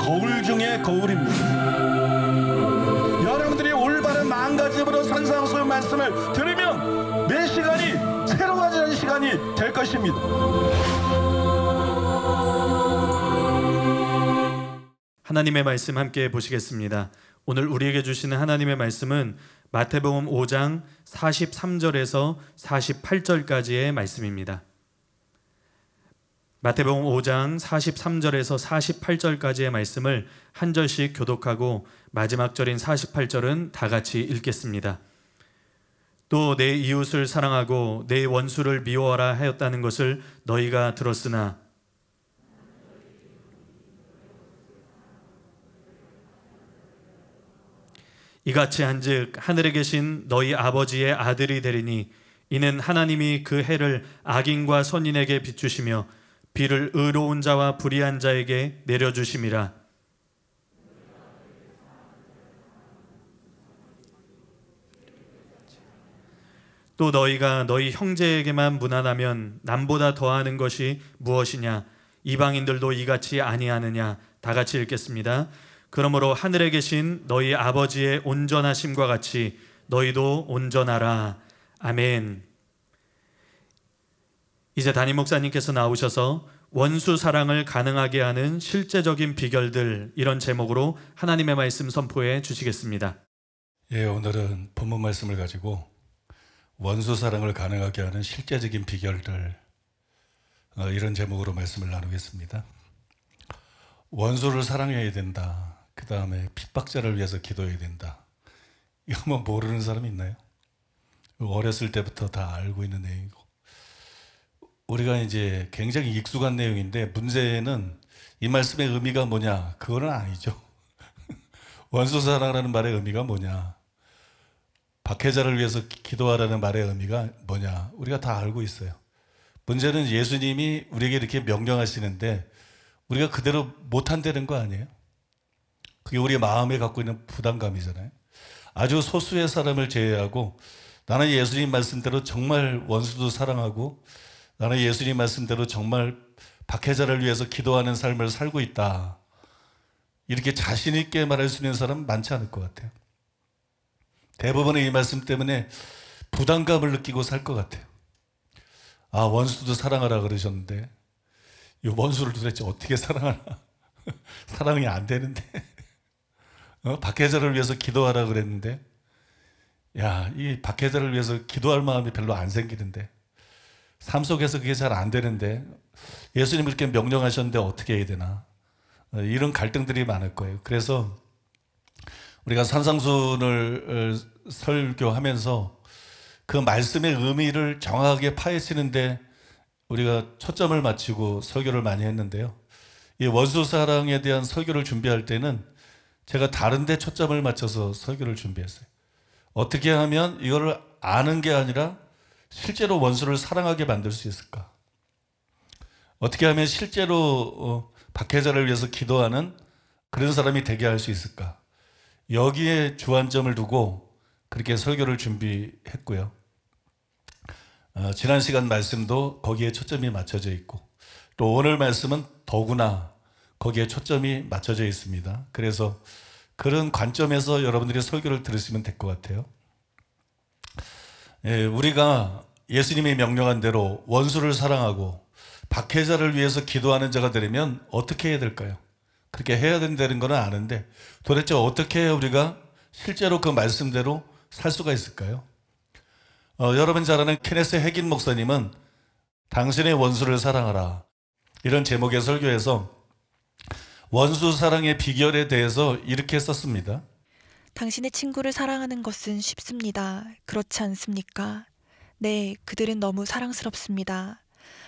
거울 중에 거울입니다. 여러분들이 올바른 마음가짐으로 산상수훈 말씀을 들으면 매 시간이 새로워지는 시간이 될 것입니다. 하나님의 말씀 함께 보시겠습니다. 오늘 우리에게 주시는 하나님의 말씀은 마태복음 5장 43절에서 48절까지의 말씀입니다. 마태복음 5장 43절에서 48절까지의 말씀을 한 절씩 교독하고 마지막 절인 48절은 다 같이 읽겠습니다. 또 내 이웃을 사랑하고 내 원수를 미워하라 하였다는 것을 너희가 들었으나 이같이 한즉 하늘에 계신 너희 아버지의 아들이 되리니 이는 하나님이 그 해를 악인과 선인에게 비추시며 비를 의로운 자와 불의한 자에게 내려주심이라. 또 너희가 너희 형제에게만 무난하면 남보다 더하는 것이 무엇이냐? 이방인들도 이같이 아니하느냐? 다 같이 읽겠습니다. 그러므로 하늘에 계신 너희 아버지의 온전하심과 같이 너희도 온전하라. 아멘. 이제 담임 목사님께서 나오셔서 원수 사랑을 가능하게 하는 실제적인 비결들, 이런 제목으로 하나님의 말씀 선포해 주시겠습니다. 예, 오늘은 본문 말씀을 가지고 원수 사랑을 가능하게 하는 실제적인 비결들, 이런 제목으로 말씀을 나누겠습니다. 원수를 사랑해야 된다. 그 다음에 핍박자를 위해서 기도해야 된다. 이거 뭐 모르는 사람이 있나요? 어렸을 때부터 다 알고 있는 내용이고, 우리가 이제 굉장히 익숙한 내용인데, 문제는 이 말씀의 의미가 뭐냐? 그거는 아니죠. 원수 사랑하라는 말의 의미가 뭐냐? 박해자를 위해서 기도하라는 말의 의미가 뭐냐? 우리가 다 알고 있어요. 문제는 예수님이 우리에게 이렇게 명령하시는데 우리가 그대로 못한다는 거 아니에요? 그게 우리 마음에 갖고 있는 부담감이잖아요. 아주 소수의 사람을 제외하고 나는 예수님 말씀대로 정말 원수도 사랑하고 나는 예수님 말씀대로 정말 박해자를 위해서 기도하는 삶을 살고 있다. 이렇게 자신 있게 말할 수 있는 사람은 많지 않을 것 같아요. 대부분의 이 말씀 때문에 부담감을 느끼고 살 것 같아요. 아, 원수도 사랑하라 그러셨는데 이 원수를 도대체 어떻게 사랑하나? 사랑이 안 되는데. 박해자를 위해서 기도하라 그랬는데, 야, 이 박해자를 위해서 기도할 마음이 별로 안 생기는데, 삶 속에서 그게 잘 안 되는데, 예수님이 이렇게 명령하셨는데 어떻게 해야 되나? 이런 갈등들이 많을 거예요. 그래서 우리가 산상수훈을 설교하면서 그 말씀의 의미를 정확하게 파헤치는데 우리가 초점을 맞추고 설교를 많이 했는데요. 이 원수 사랑에 대한 설교를 준비할 때는 제가 다른 데 초점을 맞춰서 설교를 준비했어요. 어떻게 하면 이거를 아는 게 아니라 실제로 원수를 사랑하게 만들 수 있을까? 어떻게 하면 실제로 박해자를 위해서 기도하는 그런 사람이 되게 할 수 있을까? 여기에 주안점을 두고 그렇게 설교를 준비했고요. 지난 시간 말씀도 거기에 초점이 맞춰져 있고, 또 오늘 말씀은 더구나 거기에 초점이 맞춰져 있습니다. 그래서 그런 관점에서 여러분들이 설교를 들으시면 될 것 같아요. 우리가 예수님이 명령한 대로 원수를 사랑하고 박해자를 위해서 기도하는 자가 되려면 어떻게 해야 될까요? 그렇게 해야 된다는 건 아는데 도대체 어떻게 해야 우리가 실제로 그 말씀대로 살 수가 있을까요? 여러분 잘 아는 케네스 해긴 목사님은 당신의 원수를 사랑하라, 이런 제목의 설교에서 원수 사랑의 비결에 대해서 이렇게 썼습니다. 당신의 친구를 사랑하는 것은 쉽습니다. 그렇지 않습니까? 네, 그들은 너무 사랑스럽습니다.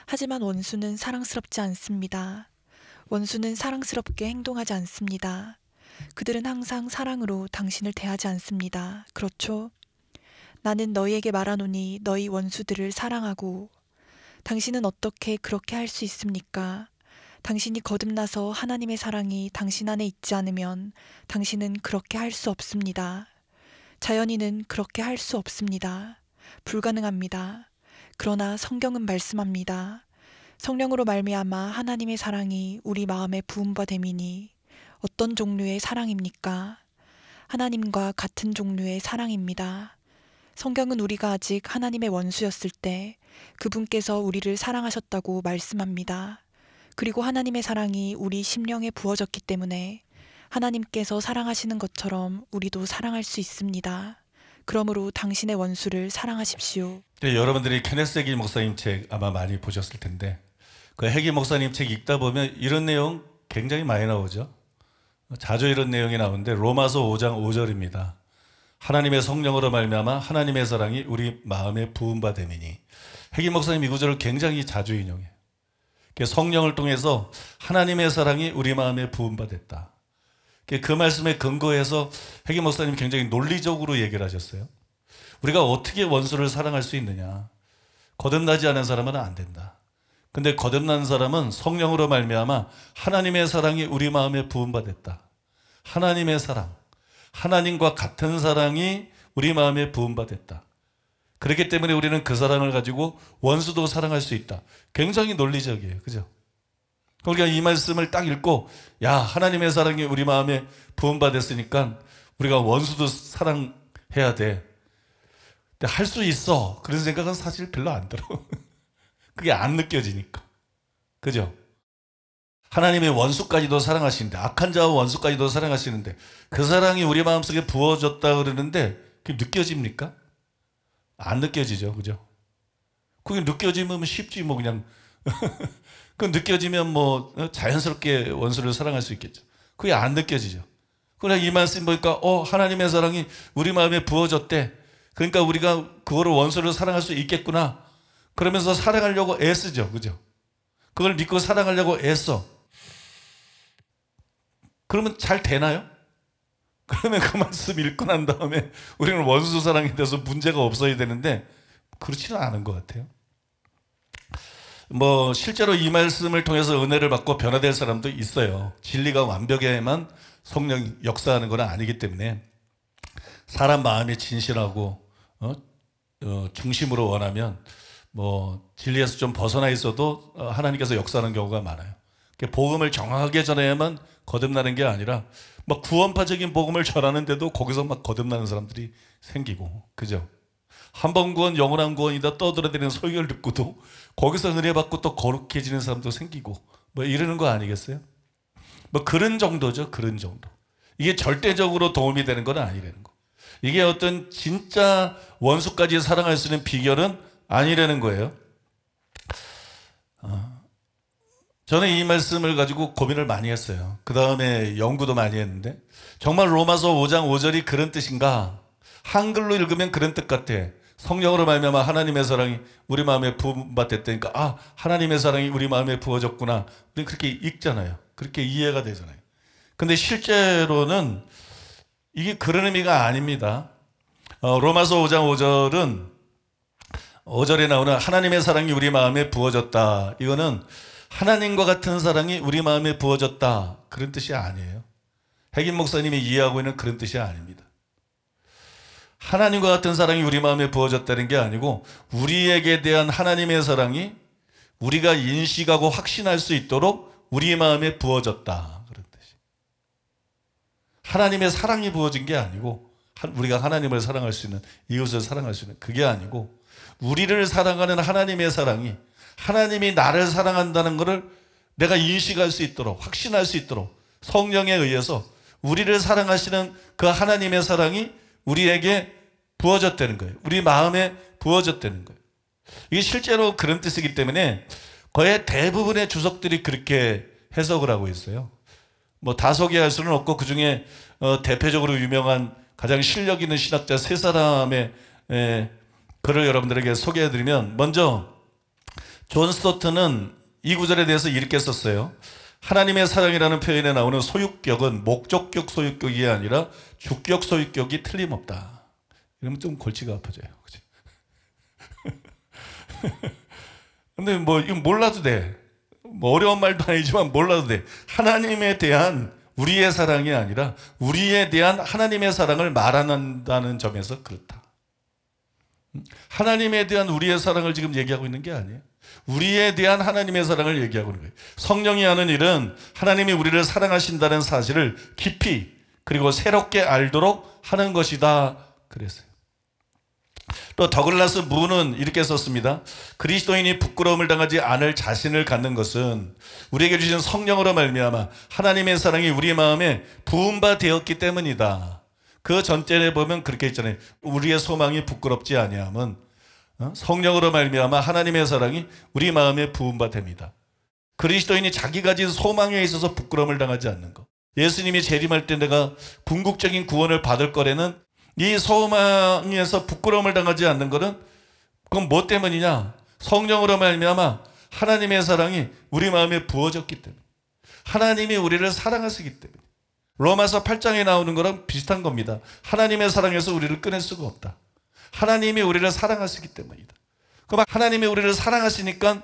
하지만 원수는 사랑스럽지 않습니다. 원수는 사랑스럽게 행동하지 않습니다. 그들은 항상 사랑으로 당신을 대하지 않습니다. 그렇죠? 나는 너희에게 말하노니 너희 원수들을 사랑하고. 당신은 어떻게 그렇게 할 수 있습니까? 당신이 거듭나서 하나님의 사랑이 당신 안에 있지 않으면 당신은 그렇게 할 수 없습니다. 자연인은 그렇게 할 수 없습니다. 불가능합니다. 그러나 성경은 말씀합니다. 성령으로 말미암아 하나님의 사랑이 우리 마음에 부음바 됨이니 어떤 종류의 사랑입니까? 하나님과 같은 종류의 사랑입니다. 성경은 우리가 아직 하나님의 원수였을 때 그분께서 우리를 사랑하셨다고 말씀합니다. 그리고 하나님의 사랑이 우리 심령에 부어졌기 때문에 하나님께서 사랑하시는 것처럼 우리도 사랑할 수 있습니다. 그러므로 당신의 원수를 사랑하십시오. 여러분들이 케네스 해기 목사님 책 아마 많이 보셨을 텐데 그 해기 목사님 책 읽다 보면 이런 내용 굉장히 많이 나오죠. 자주 이런 내용이 나오는데 로마서 5장 5절입니다. 하나님의 성령으로 말미암아 하나님의 사랑이 우리 마음에 부은 바 됨이니. 해기 목사님 이 구절을 굉장히 자주 인용해요. 성령을 통해서 하나님의 사랑이 우리 마음에 부은 바 됐다. 그 말씀에 근거해서 해기 목사님 굉장히 논리적으로 얘기를 하셨어요. 우리가 어떻게 원수를 사랑할 수 있느냐. 거듭나지 않은 사람은 안 된다. 근데 거듭난 사람은 성령으로 말미암아 하나님의 사랑이 우리 마음에 부은 바 됐다. 하나님의 사랑, 하나님과 같은 사랑이 우리 마음에 부은 바 됐다. 그렇기 때문에 우리는 그 사랑을 가지고 원수도 사랑할 수 있다. 굉장히 논리적이에요. 그죠? 우리가 이 말씀을 딱 읽고 야, 하나님의 사랑이 우리 마음에 부은 바 됐으니까 우리가 원수도 사랑해야 돼. 할 수 있어. 그런 생각은 사실 별로 안 들어. 그게 안 느껴지니까. 그죠? 하나님의 원수까지도 사랑하시는데, 악한 자와 원수까지도 사랑하시는데 그 사랑이 우리 마음속에 부어졌다 그러는데 그게 느껴집니까? 안 느껴지죠. 그죠? 그게 느껴지면 쉽지 뭐 그냥 그 느껴지면 뭐 자연스럽게 원수를 사랑할 수 있겠죠. 그게 안 느껴지죠. 그러나 이 말씀 보니까 하나님의 사랑이 우리 마음에 부어졌대. 그러니까 우리가 그거를 원수를 사랑할 수 있겠구나. 그러면서 사랑하려고 애쓰죠. 그죠? 그걸 믿고 사랑하려고 애써. 그러면 잘 되나요? 그러면 그 말씀 읽고 난 다음에 우리는 원수 사랑에 대해서 문제가 없어야 되는데 그렇지는 않은 것 같아요. 뭐 실제로 이 말씀을 통해서 은혜를 받고 변화될 사람도 있어요. 진리가 완벽해야만 성령이 역사하는 건 아니기 때문에 사람 마음이 진실하고 중심으로 원하면 뭐 진리에서 좀 벗어나 있어도 하나님께서 역사하는 경우가 많아요. 복음을 정확하게 전해야만 거듭나는 게 아니라 막 구원파적인 복음을 전하는데도 거기서 막 거듭나는 사람들이 생기고, 그죠? 한 번 구원 영원한 구원이다 떠들어대는 설교를 듣고도 거기서 은혜 받고 또 거룩해지는 사람도 생기고 뭐 이러는 거 아니겠어요? 뭐 그런 정도죠. 그런 정도. 이게 절대적으로 도움이 되는 건 아니라는 거. 이게 어떤 진짜 원수까지 사랑할 수 있는 비결은 아니라는 거예요. 저는 이 말씀을 가지고 고민을 많이 했어요. 그 다음에 연구도 많이 했는데 정말 로마서 5장 5절이 그런 뜻인가? 한글로 읽으면 그런 뜻 같아. 성령으로 말미암아 하나님의 사랑이 우리 마음에 부어졌다니까 하나님의 사랑이 우리 마음에 부어졌구나. 우리 그렇게 읽잖아요. 그렇게 이해가 되잖아요. 근데 실제로는 이게 그런 의미가 아닙니다. 로마서 5장 5절은 5절에 나오는 하나님의 사랑이 우리 마음에 부어졌다. 이거는 하나님과 같은 사랑이 우리 마음에 부어졌다. 그런 뜻이 아니에요. 핵임 목사님이 이해하고 있는 그런 뜻이 아닙니다. 하나님과 같은 사랑이 우리 마음에 부어졌다는 게 아니고 우리에게 대한 하나님의 사랑이 우리가 인식하고 확신할 수 있도록 우리 마음에 부어졌다. 그런 뜻이. 하나님의 사랑이 부어진 게 아니고 우리가 하나님을 사랑할 수 있는, 이웃을 사랑할 수 있는 그게 아니고 우리를 사랑하는 하나님의 사랑이, 하나님이 나를 사랑한다는 것을 내가 인식할 수 있도록, 확신할 수 있도록 성령에 의해서 우리를 사랑하시는 그 하나님의 사랑이 우리에게 부어졌다는 거예요. 우리 마음에 부어졌다는 거예요. 이게 실제로 그런 뜻이기 때문에 거의 대부분의 주석들이 그렇게 해석을 하고 있어요. 뭐 다 소개할 수는 없고 그 중에 대표적으로 유명한 가장 실력 있는 신학자 세 사람의 글을 여러분들에게 소개해드리면, 먼저 존 스토트는 이 구절에 대해서 이렇게 썼어요. 하나님의 사랑이라는 표현에 나오는 소유격은 목적격 소유격이 아니라 주격 소유격이 틀림없다. 이러면 좀 골치가 아파져요. 그치? 근데 뭐 이건 몰라도 돼. 뭐 어려운 말도 아니지만 몰라도 돼. 하나님에 대한 우리의 사랑이 아니라 우리에 대한 하나님의 사랑을 말한다는 점에서 그렇다. 하나님에 대한 우리의 사랑을 지금 얘기하고 있는 게 아니에요. 우리에 대한 하나님의 사랑을 얘기하고 있는 거예요. 성령이 하는 일은 하나님이 우리를 사랑하신다는 사실을 깊이 그리고 새롭게 알도록 하는 것이다 그랬어요. 또 더글라스 문은 이렇게 썼습니다. 그리스도인이 부끄러움을 당하지 않을 자신을 갖는 것은 우리에게 주신 성령으로 말미암아 하나님의 사랑이 우리 마음에 부음바 되었기 때문이다. 그 전절에 보면 그렇게 있잖아요. 우리의 소망이 부끄럽지 아니함은 성령으로 말미암아 하나님의 사랑이 우리 마음에 부음바 됩니다. 그리스도인이 자기가 가진 소망에 있어서 부끄러움을 당하지 않는 것. 예수님이 재림할 때 내가 궁극적인 구원을 받을 거라는 이 소망에서 부끄러움을 당하지 않는 것은 그건 뭐 때문이냐? 성령으로 말미암아 하나님의 사랑이 우리 마음에 부어졌기 때문에, 하나님이 우리를 사랑하시기 때문에. 로마서 8장에 나오는 거랑 비슷한 겁니다. 하나님의 사랑에서 우리를 끊을 수가 없다. 하나님이 우리를 사랑하시기 때문이다. 그럼 하나님이 우리를 사랑하시니까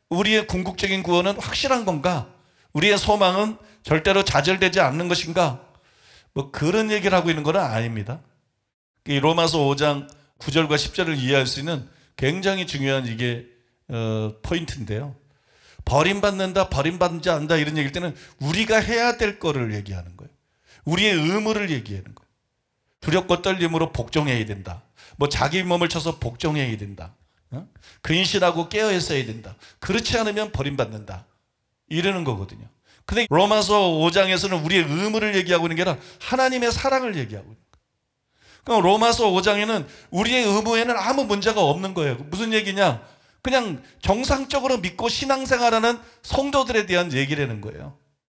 우리의 궁극적인 구원은 확실한 건가? 우리의 소망은 절대로 좌절되지 않는 것인가? 뭐 그런 얘기를 하고 있는 건 아닙니다. 이 로마서 5장 9절과 10절을 이해할 수 있는 굉장히 중요한 이게 포인트인데요. 버림받는다, 버림받지 않는다 이런 얘기일 때는 우리가 해야 될 거를 얘기하는 거예요. 우리의 의무를 얘기하는 거예요. 두렵고 떨림으로 복종해야 된다. 뭐 자기 몸을 쳐서 복종해야 된다. 근신하고 깨어 있어야 된다. 그렇지 않으면 버림받는다. 이러는 거거든요. 근데 로마서 5장에서는 우리의 의무를 얘기하고 있는 게 아니라 하나님의 사랑을 얘기하고 있는 거예요. 그럼 로마서 5장에는 우리의 의무에는 아무 문제가 없는 거예요. 무슨 얘기냐? 그냥 정상적으로 믿고 신앙생활하는 성도들에 대한 얘기라는 거예요.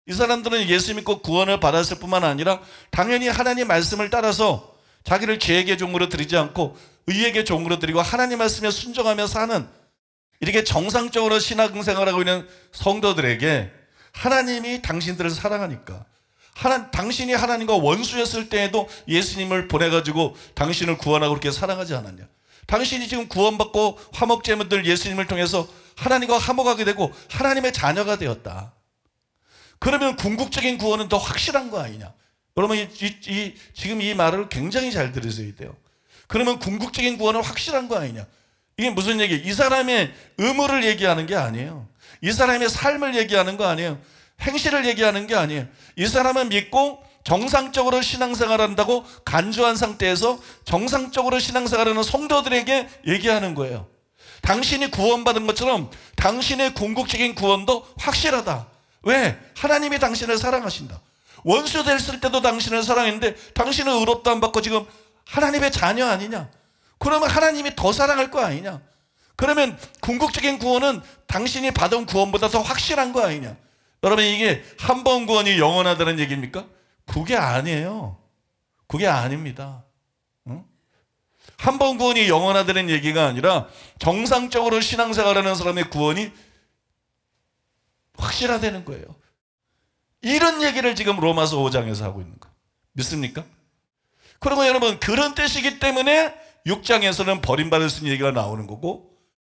이 사람들은 예수 믿고 구원을 받았을 뿐만 아니라 당연히 하나님 말씀을 따라서 자기를 죄에게 종으로 드리지 않고 의에게 종으로 드리고 하나님 말씀에 순종하며 사는 이렇게 정상적으로 신앙생활하고 있는 성도들에게 하나님이 당신들을 사랑하니까 당신이 하나님과 원수였을 때에도 예수님을 보내가지고 당신을 구원하고 그렇게 사랑하지 않았냐? 당신이 지금 구원받고 화목제물들 예수님을 통해서 하나님과 화목하게 되고 하나님의 자녀가 되었다. 그러면 궁극적인 구원은 더 확실한 거 아니냐? 여러분 지금 이 말을 굉장히 잘 들으셔야 돼요. 그러면 궁극적인 구원은 확실한 거 아니냐? 이게 무슨 얘기예요? 이 사람의 의무를 얘기하는 게 아니에요. 이 사람의 삶을 얘기하는 거 아니에요. 행실을 얘기하는 게 아니에요. 이 사람은 믿고 정상적으로 신앙생활한다고 간주한 상태에서 정상적으로 신앙생활하는 성도들에게 얘기하는 거예요. 당신이 구원받은 것처럼 당신의 궁극적인 구원도 확실하다. 왜? 하나님이 당신을 사랑하신다. 원수 됐을 때도 당신을 사랑했는데 당신은 의롭다 안 받고 지금 하나님의 자녀 아니냐? 그러면 하나님이 더 사랑할 거 아니냐? 그러면 궁극적인 구원은 당신이 받은 구원보다 더 확실한 거 아니냐? 여러분 이게 한 번 구원이 영원하다는 얘기입니까? 그게 아니에요. 그게 아닙니다. 한 번 구원이 영원하다는 얘기가 아니라 정상적으로 신앙생활하는 사람의 구원이 확실하다는 거예요. 이런 얘기를 지금 로마서 5장에서 하고 있는 거예요. 믿습니까? 그리고 여러분 그런 뜻이기 때문에 6장에서는 버림받을 수 있는 얘기가 나오는 거고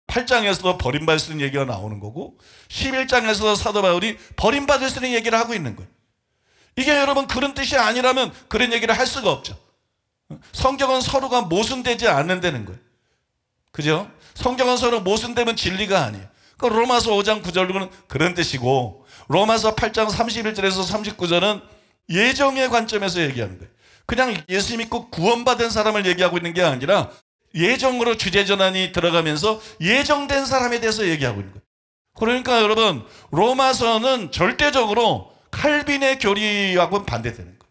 8장에서도 버림받을 수 있는 얘기가 나오는 거고 11장에서도 사도 바울이 버림받을 수 있는 얘기를 하고 있는 거예요. 이게 여러분 그런 뜻이 아니라면 그런 얘기를 할 수가 없죠. 성경은 서로가 모순되지 않는다는 거예요. 그죠? 성경은 서로 모순되면 진리가 아니에요. 그러니까 로마서 5장 9절은 그런 뜻이고 로마서 8장 31절에서 39절은 예정의 관점에서 얘기하는 거예요. 그냥 예수 믿고 구원받은 사람을 얘기하고 있는 게 아니라 예정으로 주제전환이 들어가면서 예정된 사람에 대해서 얘기하고 있는 거예요. 그러니까 여러분 로마서는 절대적으로 칼빈의 교리하고는 반대되는 거예요.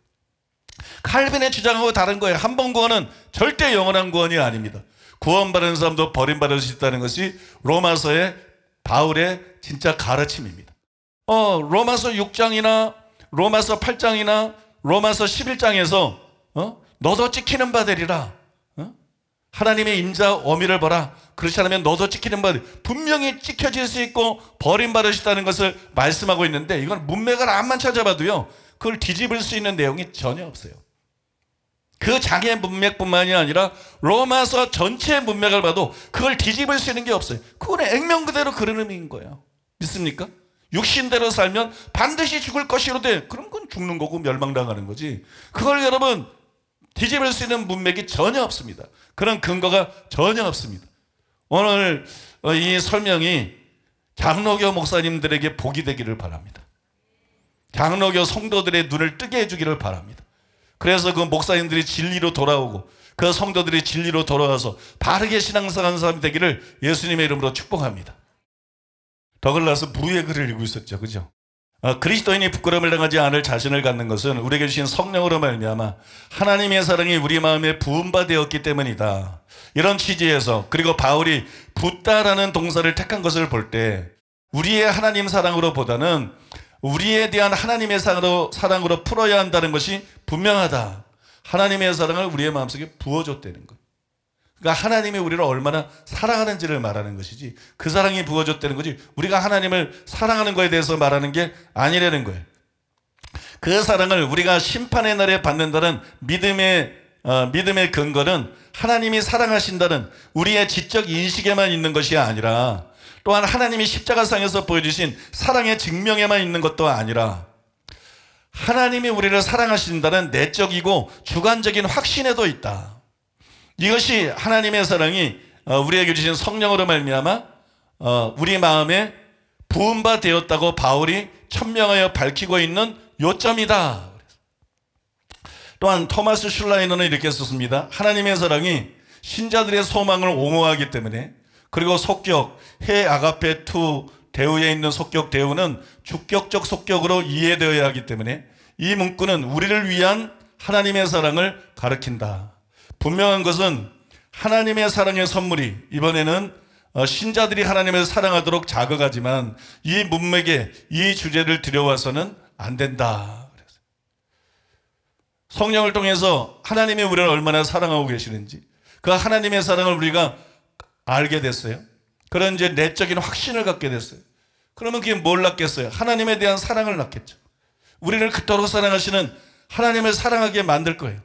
칼빈의 주장하고 다른 거예요. 한 번 구원은 절대 영원한 구원이 아닙니다. 구원받은 사람도 버림받을 수 있다는 것이 로마서의 바울의 진짜 가르침입니다. 로마서 6장이나 로마서 8장이나 로마서 11장에서 너도 찍히는 바 되리라. 하나님의 인자 어미를 보라. 그렇지 않으면 너도 찍히는 바 되리라. 분명히 찍혀질 수 있고 버림받을 수 있다는 것을 말씀하고 있는데 이건 문맥을 암만 찾아봐도요. 그걸 뒤집을 수 있는 내용이 전혀 없어요. 그 장의 문맥뿐만이 아니라 로마서 전체의 문맥을 봐도 그걸 뒤집을 수 있는 게 없어요. 그건 액면 그대로 그런 의미인 거예요. 믿습니까? 육신대로 살면 반드시 죽을 것이로되 그럼 그건 죽는 거고 멸망당하는 거지. 그걸 여러분 뒤집을 수 있는 문맥이 전혀 없습니다. 그런 근거가 전혀 없습니다. 오늘 이 설명이 장로교 목사님들에게 복이 되기를 바랍니다. 장로교 성도들의 눈을 뜨게 해주기를 바랍니다. 그래서 그 목사님들이 진리로 돌아오고 그 성도들이 진리로 돌아와서 바르게 신앙생활하는 사람이 되기를 예수님의 이름으로 축복합니다. 더글라스 부의 글을 읽고 있었죠. 그죠? 그리스도인이 부끄러움을 당하지 않을 자신을 갖는 것은 우리에게 주신 성령으로 말미암아 하나님의 사랑이 우리 마음에 부음받되었기 때문이다. 이런 취지에서, 그리고 바울이 붓다라는 동사를 택한 것을 볼 때 우리의 하나님 사랑으로 보다는 우리에 대한 하나님의 사랑으로 풀어야 한다는 것이 분명하다. 하나님의 사랑을 우리의 마음속에 부어줬다는 것. 그러니까 하나님이 우리를 얼마나 사랑하는지를 말하는 것이지, 그 사랑이 부어줬다는 거지 우리가 하나님을 사랑하는 것에 대해서 말하는 게 아니라는 거예요. 그 사랑을 우리가 심판의 날에 받는다는 믿음의 근거는 하나님이 사랑하신다는 우리의 지적 인식에만 있는 것이 아니라, 또한 하나님이 십자가상에서 보여주신 사랑의 증명에만 있는 것도 아니라, 하나님이 우리를 사랑하신다는 내적이고 주관적인 확신에도 있다. 이것이 하나님의 사랑이 우리에게 주신 성령으로 말미암아 우리 마음에 부음바 되었다고 바울이 천명하여 밝히고 있는 요점이다. 또한 토마스 슐라이너는 이렇게 썼습니다. 하나님의 사랑이 신자들의 소망을 옹호하기 때문에, 그리고 속격, 해 아가페 투 대우에 있는 속격 대우는 주격적 속격으로 이해되어야 하기 때문에 이 문구는 우리를 위한 하나님의 사랑을 가리킨다. 분명한 것은 하나님의 사랑의 선물이 이번에는 신자들이 하나님을 사랑하도록 자극하지만 이 문맥에 이 주제를 들여와서는 안 된다. 성령을 통해서 하나님이 우리를 얼마나 사랑하고 계시는지, 그 하나님의 사랑을 우리가 알게 됐어요. 그런 이제 내적인 확신을 갖게 됐어요. 그러면 그게 뭘 낳겠어요? 하나님에 대한 사랑을 낳겠죠. 우리를 그토록 사랑하시는 하나님을 사랑하게 만들 거예요.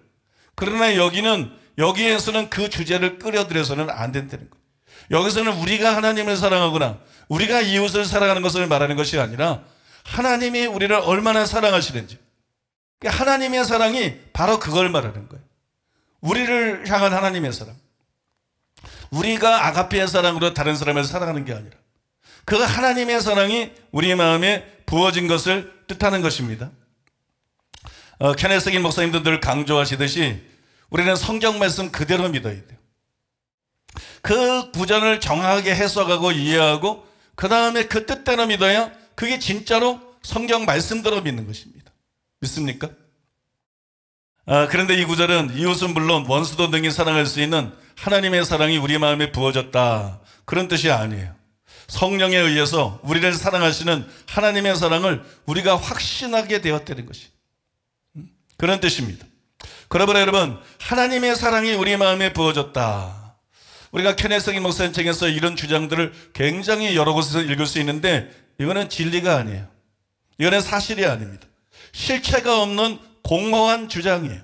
그러나 여기에서는 그 주제를 끌어들여서는 안 된다는 거예요. 여기서는 우리가 하나님을 사랑하거나 우리가 이웃을 사랑하는 것을 말하는 것이 아니라 하나님이 우리를 얼마나 사랑하시는지, 하나님의 사랑이 바로 그걸 말하는 거예요. 우리를 향한 하나님의 사랑. 우리가 아가페의 사랑으로 다른 사람을 사랑하는 게 아니라 그 하나님의 사랑이 우리 마음에 부어진 것을 뜻하는 것입니다. 케네스 긴 목사님도 늘 강조하시듯이 우리는 성경 말씀 그대로 믿어야 돼요. 그 구절을 정확하게 해석하고 이해하고 그 다음에 그 뜻대로 믿어야 그게 진짜로 성경 말씀대로 믿는 것입니다. 믿습니까? 그런데 이 구절은 이웃은 물론 원수도 능히 사랑할 수 있는 하나님의 사랑이 우리 마음에 부어졌다, 그런 뜻이 아니에요. 성령에 의해서 우리를 사랑하시는 하나님의 사랑을 우리가 확신하게 되었다는 것이 그런 뜻입니다. 그러므로 여러분, 하나님의 사랑이 우리 마음에 부어졌다. 우리가 케네스 긴 목사님 책에서 이런 주장들을 굉장히 여러 곳에서 읽을 수 있는데 이거는 진리가 아니에요. 이거는 사실이 아닙니다. 실체가 없는 공허한 주장이에요.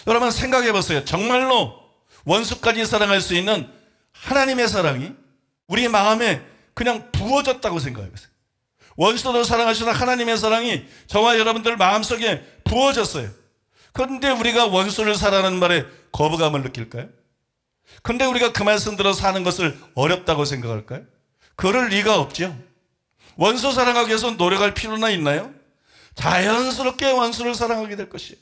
여러분 생각해 보세요. 정말로 원수까지 사랑할 수 있는 하나님의 사랑이 우리 마음에 그냥 부어졌다고 생각해 보세요. 원수도 사랑하시는 하나님의 사랑이 저와 여러분들 마음속에 부어졌어요. 그런데 우리가 원수를 사랑하는 말에 거부감을 느낄까요? 그런데 우리가 그 말씀 들어 사는 것을 어렵다고 생각할까요? 그럴 리가 없죠. 원수 사랑하기 위해서 노력할 필요나 있나요? 자연스럽게 원수를 사랑하게 될 것이에요.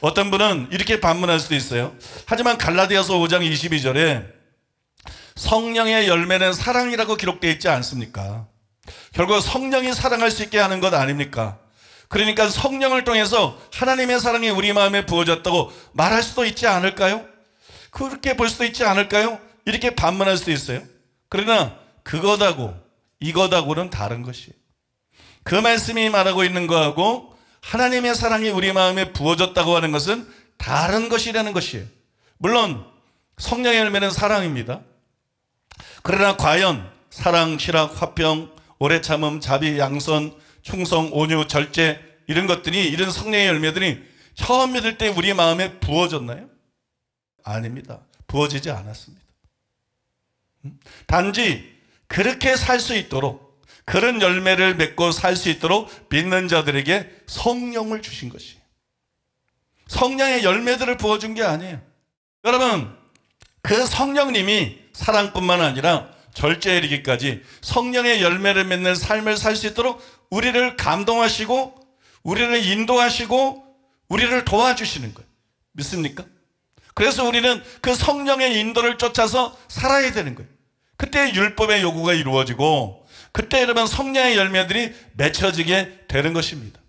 어떤 분은 이렇게 반문할 수도 있어요. 하지만 갈라디아서 5장 22절에 성령의 열매는 사랑이라고 기록되어 있지 않습니까? 결국 성령이 사랑할 수 있게 하는 것 아닙니까? 그러니까 성령을 통해서 하나님의 사랑이 우리 마음에 부어졌다고 말할 수도 있지 않을까요? 그렇게 볼 수도 있지 않을까요? 이렇게 반문할 수도 있어요. 그러나 그것하고 이것하고는 다른 것이에요. 그 말씀이 말하고 있는 거하고 하나님의 사랑이 우리 마음에 부어졌다고 하는 것은 다른 것이라는 것이에요. 물론 성령의 열매는 사랑입니다. 그러나 과연 사랑, 실학, 화평, 오래 참음, 자비, 양선, 충성, 온유, 절제, 이런 것들이, 이런 성령의 열매들이 처음 믿을 때 우리 마음에 부어졌나요? 아닙니다. 부어지지 않았습니다. 단지 그렇게 살 수 있도록, 그런 열매를 맺고 살 수 있도록 믿는 자들에게 성령을 주신 것이에요. 성령의 열매들을 부어준 게 아니에요. 여러분, 그 성령님이 사랑뿐만 아니라 절제에 이르기까지 성령의 열매를 맺는 삶을 살 수 있도록 우리를 감동하시고 우리를 인도하시고 우리를 도와주시는 거예요. 믿습니까? 그래서 우리는 그 성령의 인도를 쫓아서 살아야 되는 거예요. 그때 율법의 요구가 이루어지고 그때 여러분 성령의 열매들이 맺혀지게 되는 것입니다.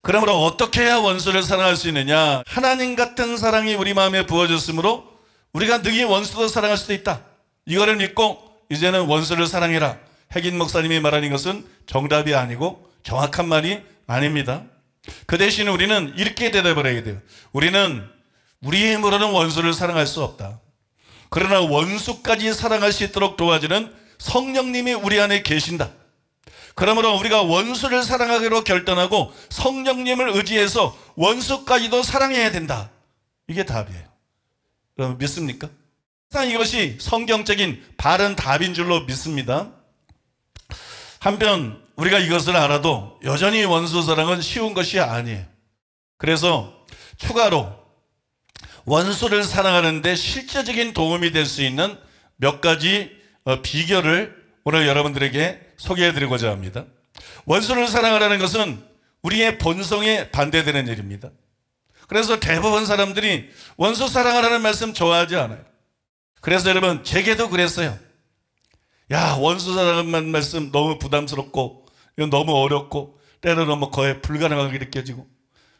그러므로 어떻게 해야 원수를 사랑할 수 있느냐? 하나님 같은 사랑이 우리 마음에 부어졌으므로 우리가 능히 원수도 사랑할 수도 있다. 이거를 믿고 이제는 원수를 사랑해라. 핵인 목사님이 말하는 것은 정답이 아니고 정확한 말이 아닙니다. 그 대신 우리는 이렇게 대답을 해야 돼요. 우리는 우리의 힘으로는 원수를 사랑할 수 없다. 그러나 원수까지 사랑할 수 있도록 도와주는 성령님이 우리 안에 계신다. 그러므로 우리가 원수를 사랑하기로 결단하고 성령님을 의지해서 원수까지도 사랑해야 된다. 이게 답이에요. 여러분 믿습니까? 항상 이것이 성경적인 바른 답인 줄로 믿습니다. 한편 우리가 이것을 알아도 여전히 원수 사랑은 쉬운 것이 아니에요. 그래서 추가로 원수를 사랑하는 데 실제적인 도움이 될 수 있는 몇 가지 비결을 오늘 여러분들에게 소개해드리고자 합니다. 원수를 사랑하라는 것은 우리의 본성에 반대되는 일입니다. 그래서 대부분 사람들이 원수 사랑하라는 말씀 좋아하지 않아요. 그래서 여러분 제게도 그랬어요. 야, 원수 사랑하는 말씀 너무 부담스럽고 너무 어렵고 때로는 거의 불가능하게 느껴지고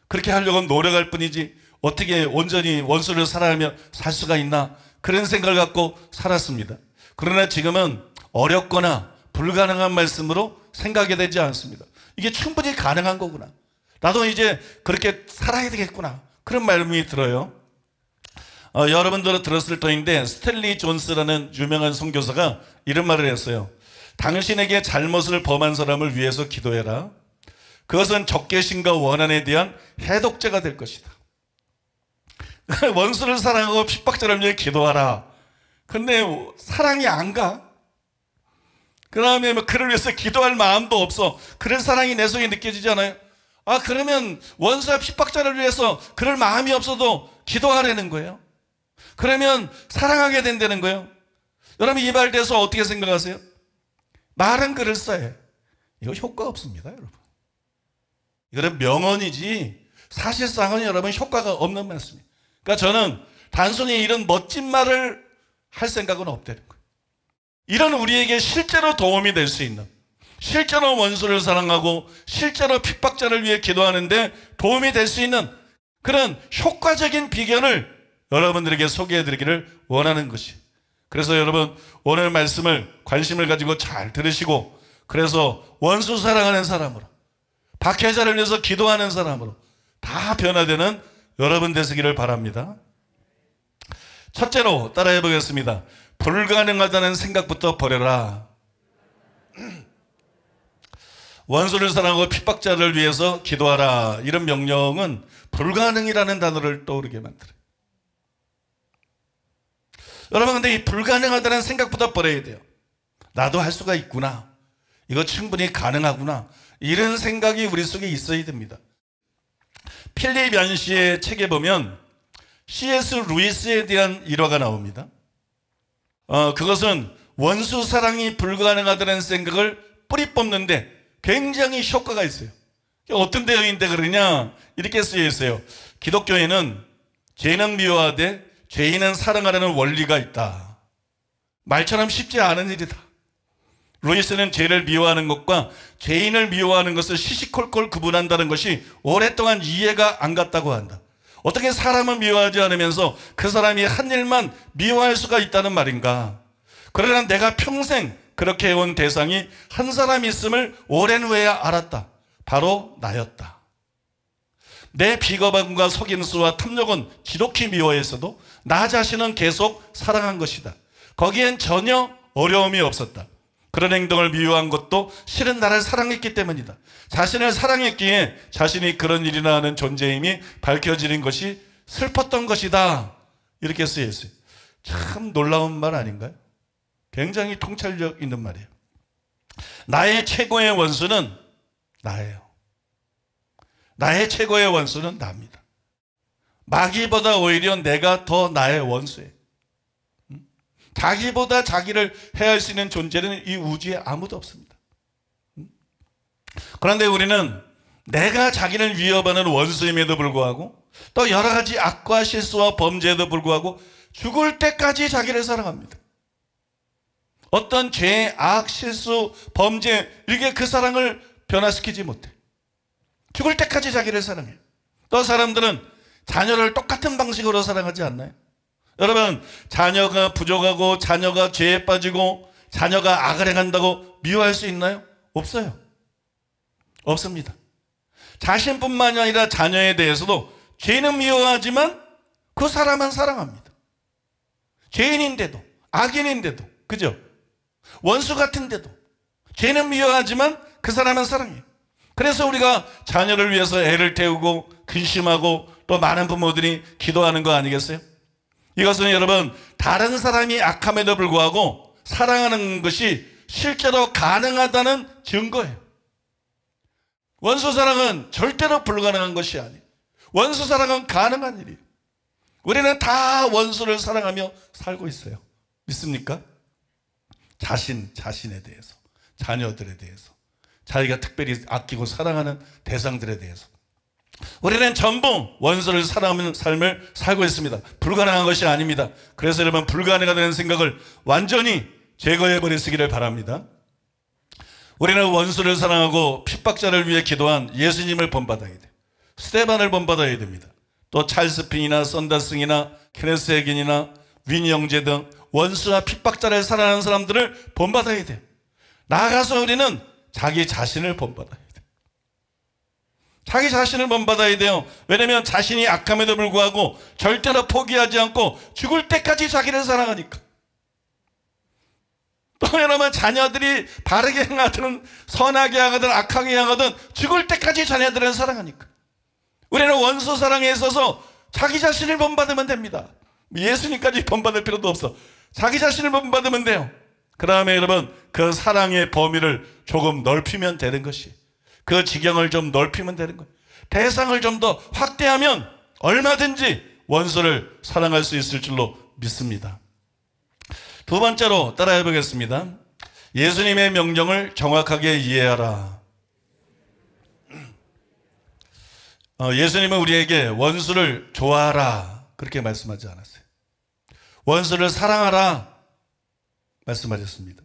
그렇게 하려고 노력할 뿐이지 어떻게 온전히 원수를 사랑하며 살 수가 있나 그런 생각을 갖고 살았습니다. 그러나 지금은 어렵거나 불가능한 말씀으로 생각이 되지 않습니다. 이게 충분히 가능한 거구나. 나도 이제 그렇게 살아야 되겠구나. 그런 마음이 들어요. 여러분들은 들었을 터인데 스탠리 존스라는 유명한 선교사가 이런 말을 했어요. 당신에게 잘못을 범한 사람을 위해서 기도해라. 그것은 적개심과 원한에 대한 해독제가 될 것이다. 원수를 사랑하고 핍박자를 위해 기도하라. 근데 사랑이 안 가. 그 다음에 그를 위해서 기도할 마음도 없어. 그런 사랑이 내 속에 느껴지지 않아요? 아, 그러면 원수와 핍박자를 위해서 그럴 마음이 없어도 기도하라는 거예요. 그러면 사랑하게 된다는 거예요. 여러분 이 말 대해서 어떻게 생각하세요? 말은 그럴싸해. 이거 효과 없습니다, 여러분. 이거는 명언이지 사실상은 여러분 효과가 없는 말씀이에요. 그러니까 저는 단순히 이런 멋진 말을 할 생각은 없다는 거예요. 이런 우리에게 실제로 도움이 될 수 있는, 실제로 원수를 사랑하고 실제로 핍박자를 위해 기도하는데 도움이 될 수 있는 그런 효과적인 비결을 여러분들에게 소개해드리기를 원하는 것이. 그래서 여러분 오늘 말씀을 관심을 가지고 잘 들으시고 그래서 원수 사랑하는 사람으로 박해자를 위해서 기도하는 사람으로 다 변화되는 여러분 되시기를 바랍니다. 첫째로 따라해 보겠습니다. 불가능하다는 생각부터 버려라. 원수를 사랑하고 핍박자를 위해서 기도하라. 이런 명령은 불가능이라는 단어를 떠오르게 만들어요. 여러분 근데 이 불가능하다는 생각부터 버려야 돼요. 나도 할 수가 있구나. 이거 충분히 가능하구나. 이런 생각이 우리 속에 있어야 됩니다. 필립 얀시의 책에 보면 C.S. 루이스에 대한 일화가 나옵니다. 그것은 원수 사랑이 불가능하다는 생각을 뿌리 뽑는데 굉장히 효과가 있어요. 어떤 내용인데 그러냐? 이렇게 쓰여 있어요. 기독교에는 죄는 미워하되 죄인은 사랑하라는 원리가 있다. 말처럼 쉽지 않은 일이다. 루이스는 죄를 미워하는 것과 죄인을 미워하는 것을 시시콜콜 구분한다는 것이 오랫동안 이해가 안 갔다고 한다. 어떻게 사람을 미워하지 않으면서 그 사람이 한 일만 미워할 수가 있다는 말인가? 그러나 내가 평생 그렇게 해온 대상이 한 사람 있음을 오랜 후에 알았다. 바로 나였다. 내 비겁함과 속임수와 탐욕은 지독히 미워했어도 나 자신은 계속 사랑한 것이다. 거기엔 전혀 어려움이 없었다. 그런 행동을 미워한 것도 실은 나를 사랑했기 때문이다. 자신을 사랑했기에 자신이 그런 일이나 하는 존재임이 밝혀지는 것이 슬펐던 것이다. 이렇게 쓰여 있어요. 참 놀라운 말 아닌가요? 굉장히 통찰력 있는 말이에요. 나의 최고의 원수는 나예요. 나의 최고의 원수는 나입니다. 마귀보다 오히려 내가 더 나의 원수예요. 자기보다 자기를 해할 수 있는 존재는 이 우주에 아무도 없습니다. 그런데 우리는 내가 자기를 위협하는 원수임에도 불구하고 또 여러 가지 악과 실수와 범죄에도 불구하고 죽을 때까지 자기를 사랑합니다. 어떤 죄, 악, 실수, 범죄 이게 그 사랑을 변화시키지 못해. 죽을 때까지 자기를 사랑해요. 또 사람들은 자녀를 똑같은 방식으로 사랑하지 않나요? 여러분, 자녀가 부족하고 자녀가 죄에 빠지고 자녀가 악을 행한다고 미워할 수 있나요? 없어요. 없습니다. 자신뿐만이 아니라 자녀에 대해서도 죄는 미워하지만 그 사람은 사랑합니다. 죄인인데도, 악인인데도, 그죠? 원수 같은데도 죄는 미워하지만 그 사람은 사랑해요. 그래서 우리가 자녀를 위해서 애를 태우고 근심하고 또 많은 부모들이 기도하는 거 아니겠어요? 이것은 여러분, 다른 사람이 악함에도 불구하고 사랑하는 것이 실제로 가능하다는 증거예요. 원수 사랑은 절대로 불가능한 것이 아니에요. 원수 사랑은 가능한 일이에요. 우리는 다 원수를 사랑하며 살고 있어요. 믿습니까? 자신에 대해서, 자녀들에 대해서, 자기가 특별히 아끼고 사랑하는 대상들에 대해서 우리는 전부 원수를 사랑하는 삶을 살고 있습니다. 불가능한 것이 아닙니다. 그래서 여러분, 불가능하다는 생각을 완전히 제거해 버리시기를 바랍니다. 우리는 원수를 사랑하고 핍박자를 위해 기도한 예수님을 본받아야 돼요. 스테반을 본받아야 됩니다. 또 찰스 핀이나 썬다승이나 케네스 해긴이나 윈 영재 등 원수와 핍박자를 사랑하는 사람들을 본받아야 돼요. 나아가서 우리는 자기 자신을 본받아야 돼요. 자기 자신을 본받아야 돼요. 왜냐하면 자신이 악함에도 불구하고 절대로 포기하지 않고 죽을 때까지 자기를 사랑하니까. 또 여러분, 자녀들이 바르게 행하든 선하게 하든 악하게 하든 죽을 때까지 자녀들은 사랑하니까. 우리는 원수 사랑에 있어서 자기 자신을 본받으면 됩니다. 예수님까지 본받을 필요도 없어. 자기 자신을 본받으면 돼요. 그 다음에 여러분, 그 사랑의 범위를 조금 넓히면 되는 것이, 그 지경을 좀 넓히면 되는 거예요. 대상을 좀 더 확대하면 얼마든지 원수를 사랑할 수 있을 줄로 믿습니다. 두 번째로 따라해 보겠습니다. 예수님의 명령을 정확하게 이해하라. 예수님은 우리에게 원수를 좋아하라 그렇게 말씀하지 않았어요. 원수를 사랑하라 말씀하셨습니다.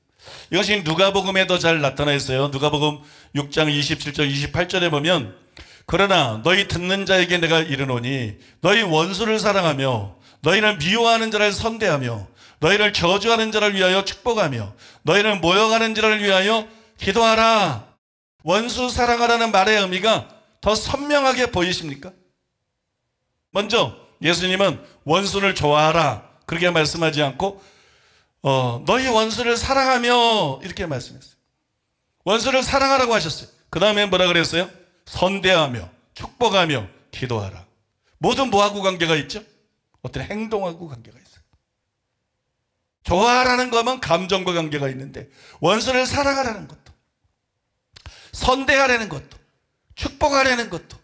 이것이 누가복음에 더 잘 나타나 있어요. 누가복음 6장 27절 28절에 보면, 그러나 너희 듣는 자에게 내가 이르노니 너희 원수를 사랑하며 너희를 미워하는 자를 선대하며 너희를 저주하는 자를 위하여 축복하며 너희를 모욕하는 자를 위하여 기도하라. 원수 사랑하라는 말의 의미가 더 선명하게 보이십니까? 먼저 예수님은 원수를 좋아하라 그렇게 말씀하지 않고 너희 원수를 사랑하며 이렇게 말씀했어요. 원수를 사랑하라고 하셨어요. 그 다음에 뭐라 그랬어요? 선대하며 축복하며 기도하라. 모든 뭐하고 관계가 있죠? 어떤 행동하고 관계가 있어요. 좋아하라는 거면 감정과 관계가 있는데, 원수를 사랑하라는 것도, 선대하라는 것도, 축복하라는 것도,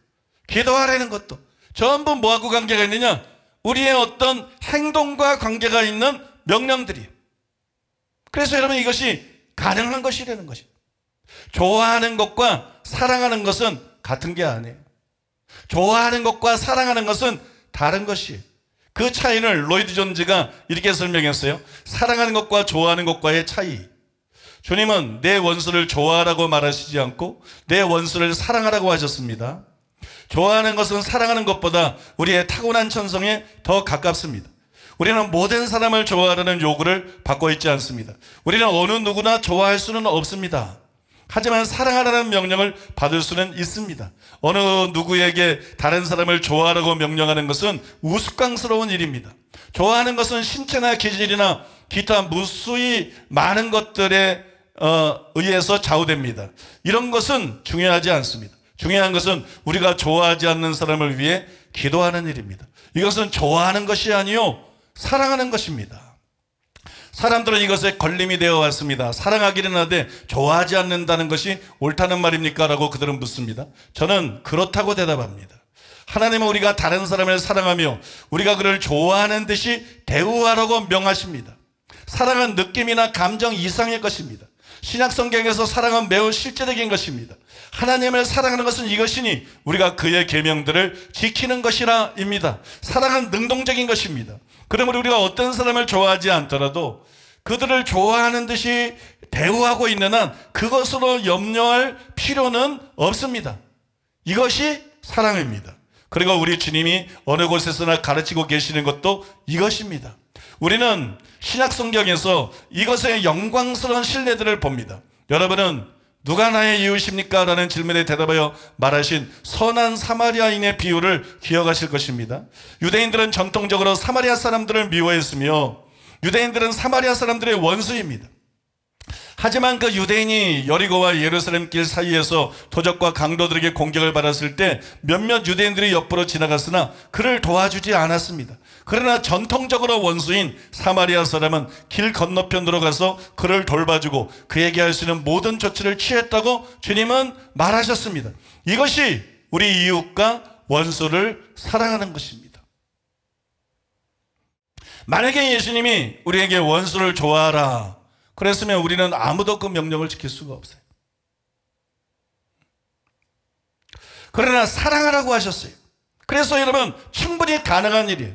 기도하라는 것도 전부 뭐하고 관계가 있느냐? 우리의 어떤 행동과 관계가 있는 명령들이에요. 그래서 여러분, 이것이 가능한 것이라는 것입니다. 좋아하는 것과 사랑하는 것은 같은 게 아니에요. 좋아하는 것과 사랑하는 것은 다른 것이에요. 그 차이를 로이드 존즈가 이렇게 설명했어요. 사랑하는 것과 좋아하는 것과의 차이. 주님은 내 원수를 좋아하라고 말하시지 않고 내 원수를 사랑하라고 하셨습니다. 좋아하는 것은 사랑하는 것보다 우리의 타고난 천성에 더 가깝습니다. 우리는 모든 사람을 좋아하라는 요구를 받고 있지 않습니다. 우리는 어느 누구나 좋아할 수는 없습니다. 하지만 사랑하라는 명령을 받을 수는 있습니다. 어느 누구에게 다른 사람을 좋아하라고 명령하는 것은 우스꽝스러운 일입니다. 좋아하는 것은 신체나 기질이나 기타 무수히 많은 것들에 의해서 좌우됩니다. 이런 것은 중요하지 않습니다. 중요한 것은 우리가 좋아하지 않는 사람을 위해 기도하는 일입니다. 이것은 좋아하는 것이 아니요 사랑하는 것입니다. 사람들은 이것에 걸림이 되어 왔습니다. 사랑하기는 하되 좋아하지 않는다는 것이 옳다는 말입니까? 라고 그들은 묻습니다. 저는 그렇다고 대답합니다. 하나님은 우리가 다른 사람을 사랑하며 우리가 그를 좋아하는 듯이 대우하라고 명하십니다. 사랑은 느낌이나 감정 이상의 것입니다. 신약 성경에서 사랑은 매우 실제적인 것입니다. 하나님을 사랑하는 것은 이것이니 우리가 그의 계명들을 지키는 것이라입니다. 사랑은 능동적인 것입니다. 그러므로 우리가 어떤 사람을 좋아하지 않더라도 그들을 좋아하는 듯이 대우하고 있는 한 그것으로 염려할 필요는 없습니다. 이것이 사랑입니다. 그리고 우리 주님이 어느 곳에서나 가르치고 계시는 것도 이것입니다. 우리는 신약 성경에서 이것의 영광스러운 신뢰들을 봅니다. 여러분은 누가 나의 이웃입니까? 라는 질문에 대답하여 말하신 선한 사마리아인의 비유를 기억하실 것입니다. 유대인들은 전통적으로 사마리아 사람들을 미워했으며 유대인들은 사마리아 사람들의 원수입니다. 하지만 그 유대인이 여리고와 예루살렘 길 사이에서 도적과 강도들에게 공격을 받았을 때 몇몇 유대인들이 옆으로 지나갔으나 그를 도와주지 않았습니다. 그러나 전통적으로 원수인 사마리아 사람은 길 건너편으로 가서 그를 돌봐주고 그에게 할 수 있는 모든 조치를 취했다고 주님은 말하셨습니다. 이것이 우리 이웃과 원수를 사랑하는 것입니다. 만약에 예수님이 우리에게 원수를 좋아하라 그랬으면 우리는 아무도 그 명령을 지킬 수가 없어요. 그러나 사랑하라고 하셨어요. 그래서 여러분 충분히 가능한 일이에요.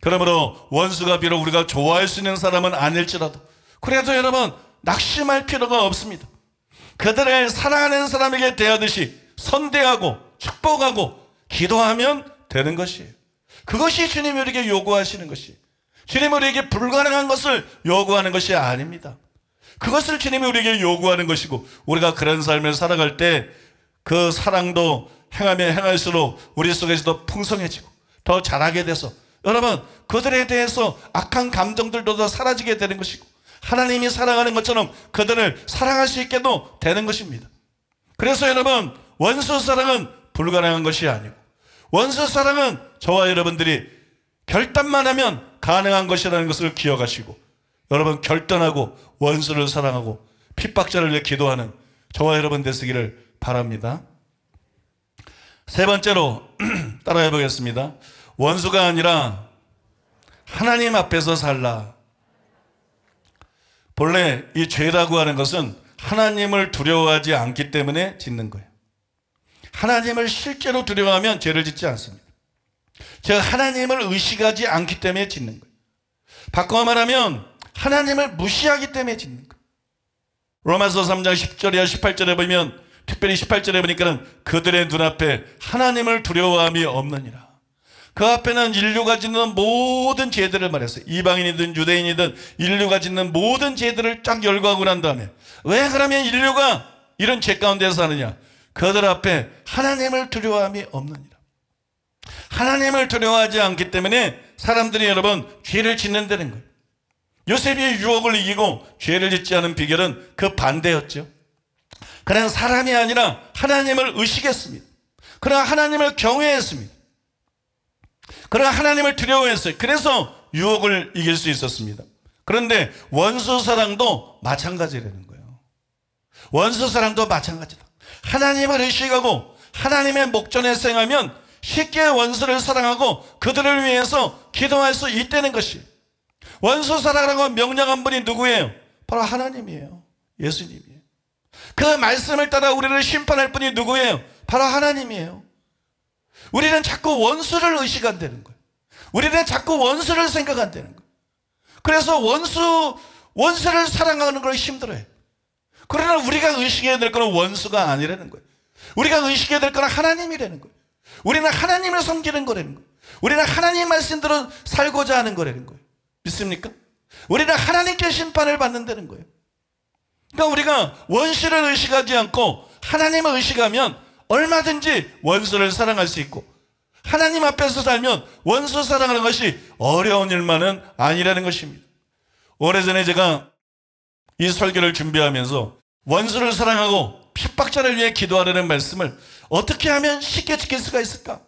그러므로 원수가 비록 우리가 좋아할 수 있는 사람은 아닐지라도 그래도 여러분 낙심할 필요가 없습니다. 그들을 사랑하는 사람에게 대하듯이 선대하고 축복하고 기도하면 되는 것이에요. 그것이 주님이 우리에게 요구하시는 것이에요. 주님이 우리에게 불가능한 것을 요구하는 것이 아닙니다. 그것을 주님이 우리에게 요구하는 것이고 우리가 그런 삶을 살아갈 때 그 사랑도 행하면 행할수록 우리 속에서도 풍성해지고 더 잘하게 돼서 여러분 그들에 대해서 악한 감정들도 더 사라지게 되는 것이고 하나님이 사랑하는 것처럼 그들을 사랑할 수 있게도 되는 것입니다. 그래서 여러분 원수 사랑은 불가능한 것이 아니고 원수 사랑은 저와 여러분들이 결단만 하면 가능한 것이라는 것을 기억하시고 여러분 결단하고 원수를 사랑하고 핍박자를 위해 기도하는 저와 여러분 되시기를 바랍니다. 세 번째로 따라해 보겠습니다. 원수가 아니라 하나님 앞에서 살라. 본래 이 죄라고 하는 것은 하나님을 두려워하지 않기 때문에 짓는 거예요. 하나님을 실제로 두려워하면 죄를 짓지 않습니다. 즉 하나님을 의식하지 않기 때문에 짓는 거예요. 바꿔 말하면 하나님을 무시하기 때문에 짓는 거예요. 로마서 3장 10절이야 18절에 보면 특별히 18절에 보니까는 그들의 눈앞에 하나님을 두려워함이 없느니라. 그 앞에는 인류가 짓는 모든 죄들을 말했어요. 이방인이든 유대인이든 인류가 짓는 모든 죄들을 쫙 열거하고 난 다음에 왜 그러면 인류가 이런 죄 가운데 사느냐? 그들 앞에 하나님을 두려워함이 없느니라. 하나님을 두려워하지 않기 때문에 사람들이 여러분 죄를 짓는다는 거예요. 요셉이 유혹을 이기고 죄를 짓지 않은 비결은 그 반대였죠. 그냥 사람이 아니라 하나님을 의식했습니다. 그러나 하나님을 경외했습니다. 그러나 하나님을 두려워했어요. 그래서 유혹을 이길 수 있었습니다. 그런데 원수 사랑도 마찬가지라는 거예요. 원수 사랑도 마찬가지다. 하나님을 의식하고 하나님의 목전에 생하면 쉽게 원수를 사랑하고 그들을 위해서 기도할 수 있다는 것이에요. 원수 사랑하라고 명령한 분이 누구예요? 바로 하나님이에요. 예수님이에요. 그 말씀을 따라 우리를 심판할 분이 누구예요? 바로 하나님이에요. 우리는 자꾸 원수를 의식한다는 거예요. 우리는 자꾸 원수를 생각한다는 거예요. 그래서 원수를 사랑하는 걸 힘들어요. 그러나 우리가 의식해야 될 건 원수가 아니라는 거예요. 우리가 의식해야 될 건 하나님이라는 거예요. 우리는 하나님을 섬기는 거라는 거예요. 우리는 하나님 말씀대로 살고자 하는 거라는 거예요. 믿습니까? 우리는 하나님께 심판을 받는다는 거예요. 그러니까 우리가 원수를 의식하지 않고 하나님을 의식하면 얼마든지 원수를 사랑할 수 있고 하나님 앞에서 살면 원수 사랑하는 것이 어려운 일만은 아니라는 것입니다. 오래전에 제가 이 설교를 준비하면서 원수를 사랑하고 핍박자를 위해 기도하라는 말씀을 어떻게 하면 쉽게 지킬 수가 있을까?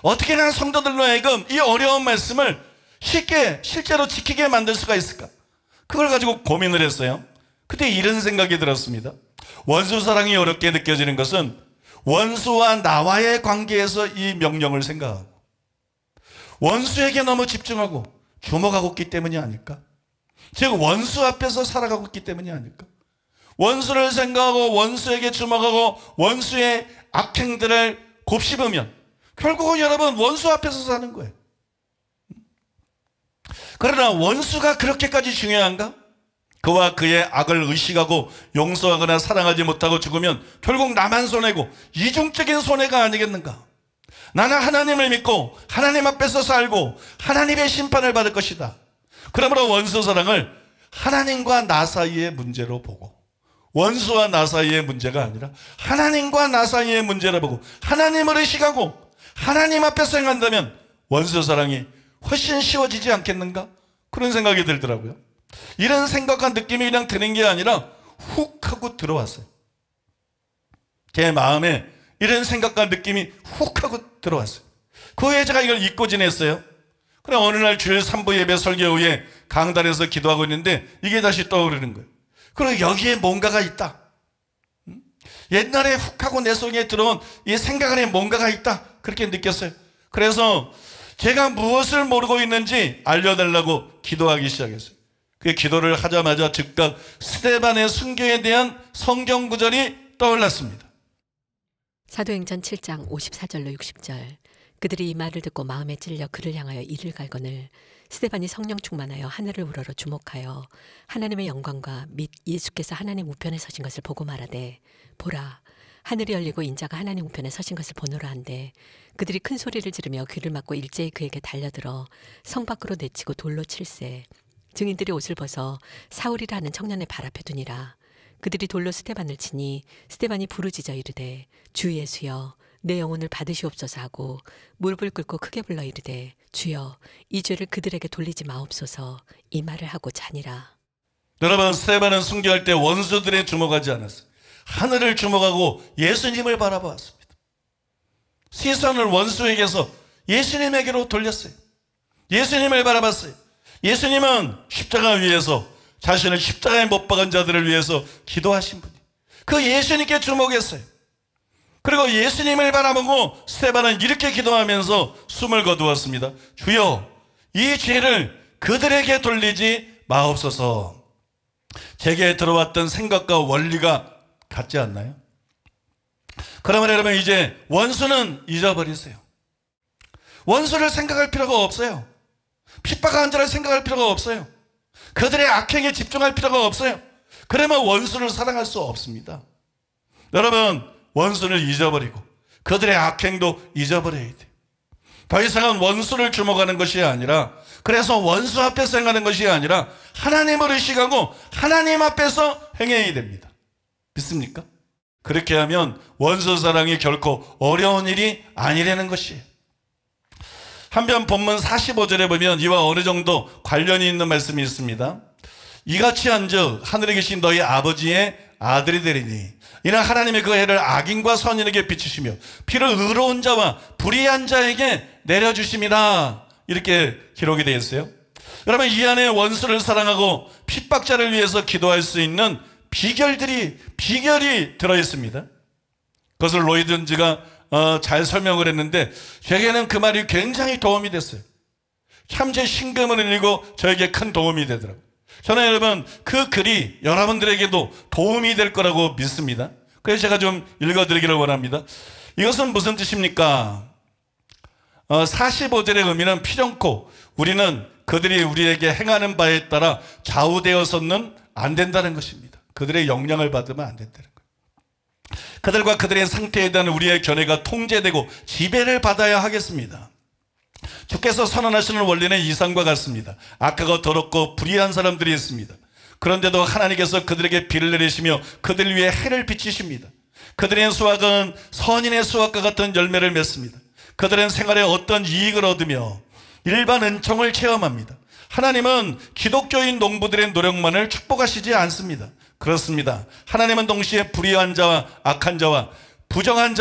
어떻게 하면 성도들로 하여금 이 어려운 말씀을 쉽게 실제로 지키게 만들 수가 있을까? 그걸 가지고 고민을 했어요. 그때 이런 생각이 들었습니다. 원수 사랑이 어렵게 느껴지는 것은 원수와 나와의 관계에서 이 명령을 생각하고 원수에게 너무 집중하고 주목하고 있기 때문이 아닐까? 즉 원수 앞에서 살아가고 있기 때문이 아닐까? 원수를 생각하고 원수에게 주목하고 원수의 악행들을 곱씹으면 결국은 여러분 원수 앞에서 사는 거예요. 그러나 원수가 그렇게까지 중요한가? 그와 그의 악을 의식하고 용서하거나 사랑하지 못하고 죽으면 결국 나만 손해고 이중적인 손해가 아니겠는가? 나는 하나님을 믿고 하나님 앞에서 살고 하나님의 심판을 받을 것이다. 그러므로 원수 사랑을 하나님과 나 사이의 문제로 보고, 원수와 나 사이의 문제가 아니라 하나님과 나 사이의 문제로 보고 하나님을 의식하고 하나님 앞에서 행한다면 원수 사랑이 훨씬 쉬워지지 않겠는가? 그런 생각이 들더라고요. 이런 생각과 느낌이 그냥 드는 게 아니라 훅 하고 들어왔어요. 제 마음에 이런 생각과 느낌이 훅 하고 들어왔어요. 그 후에 제가 이걸 잊고 지냈어요. 그래 어느 날 주일 3부 예배 설교 후에 강단에서 기도하고 있는데 이게 다시 떠오르는 거예요. 그리고 여기에 뭔가가 있다. 옛날에 훅 하고 내 속에 들어온 이 생각 안에 뭔가가 있다. 그렇게 느꼈어요. 그래서 제가 무엇을 모르고 있는지 알려달라고 기도하기 시작했어요. 그 기도를 하자마자 즉각 스데반의 순교에 대한 성경 구절이 떠올랐습니다. 사도행전 7장 54절로 60절. 그들이 이 말을 듣고 마음에 찔려 그를 향하여 이를 갈거늘 스데반이 성령 충만하여 하늘을 우러러 주목하여 하나님의 영광과 및 예수께서 하나님 우편에 서신 것을 보고 말하되 보라 하늘이 열리고 인자가 하나님 우편에 서신 것을 보노라 한데 그들이 큰 소리를 지르며 귀를 막고 일제히 그에게 달려들어 성 밖으로 내치고 돌로 칠세. 증인들이 옷을 벗어 사울이라 하는 청년의 발 앞에 두니라. 그들이 돌로 스데반을 치니 스데반이 부르짖어 이르되 주 예수여 내 영혼을 받으시옵소서 하고 무릎을 꿇고 크게 불러 이르되 주여 이 죄를 그들에게 돌리지 마옵소서 이 말을 하고 자니라. 여러분 스데반은 순교할 때 원수들에 주목하지 않았어요. 하늘을 주목하고 예수님을 바라보았습니다. 시선을 원수에게서 예수님에게로 돌렸어요. 예수님을 바라봤어요. 예수님은 십자가 위에서 자신을 십자가에 못 박은 자들을 위해서 기도하신 분이에요. 그 예수님께 주목했어요. 그리고 예수님을 바라보고 스데반은 이렇게 기도하면서 숨을 거두었습니다. 주여 이 죄를 그들에게 돌리지 마옵소서. 제게 들어왔던 생각과 원리가 같지 않나요? 그러면 여러분 이제 원수는 잊어버리세요. 원수를 생각할 필요가 없어요. 핍박한 자를 생각할 필요가 없어요. 그들의 악행에 집중할 필요가 없어요. 그러면 원수를 사랑할 수 없습니다. 여러분 원수를 잊어버리고 그들의 악행도 잊어버려야 돼요. 더 이상은 원수를 주목하는 것이 아니라, 그래서 원수 앞에서 행하는 것이 아니라 하나님을 의식하고 하나님 앞에서 행해야 됩니다. 믿습니까? 그렇게 하면 원수 사랑이 결코 어려운 일이 아니라는 것이에요. 한편 본문 45절에 보면 이와 어느 정도 관련이 있는 말씀이 있습니다. 이같이 한즉 하늘에 계신 너희 아버지의 아들이 되리니 이는 하나님의 그 해를 악인과 선인에게 비추시며 피를 의로운 자와 불의한 자에게 내려주심이라. 이렇게 기록이 되어 있어요. 여러분 이 안에 원수를 사랑하고 핍박자를 위해서 기도할 수 있는 비결이 들어있습니다. 그것을 로이든즈가 잘 설명을 했는데 제게는 그 말이 굉장히 도움이 됐어요. 참 제 심금을 울리고 저에게 큰 도움이 되더라고요. 저는 여러분 그 글이 여러분들에게도 도움이 될 거라고 믿습니다. 그래서 제가 좀 읽어드리기를 원합니다. 이것은 무슨 뜻입니까? 45절의 의미는 필연코 우리는 그들이 우리에게 행하는 바에 따라 좌우되어서는 안 된다는 것입니다. 그들의 영향을 받으면 안 된다는 거예요. 그들과 그들의 상태에 대한 우리의 견해가 통제되고 지배를 받아야 하겠습니다. 주께서 선언하시는 원리는 이상과 같습니다. 악하고 더럽고 불의한 사람들이 있습니다. 그런데도 하나님께서 그들에게 비를 내리시며 그들 위해 해를 비치십니다. 그들의 수확은 선인의 수확과 같은 열매를 맺습니다. 그들은 생활에 어떤 이익을 얻으며 일반 은총을 체험합니다. 하나님은 기독교인 농부들의 노력만을 축복하시지 않습니다. 그렇습니다. 하나님은 동시에 불의한 자와 악한 자와 부정한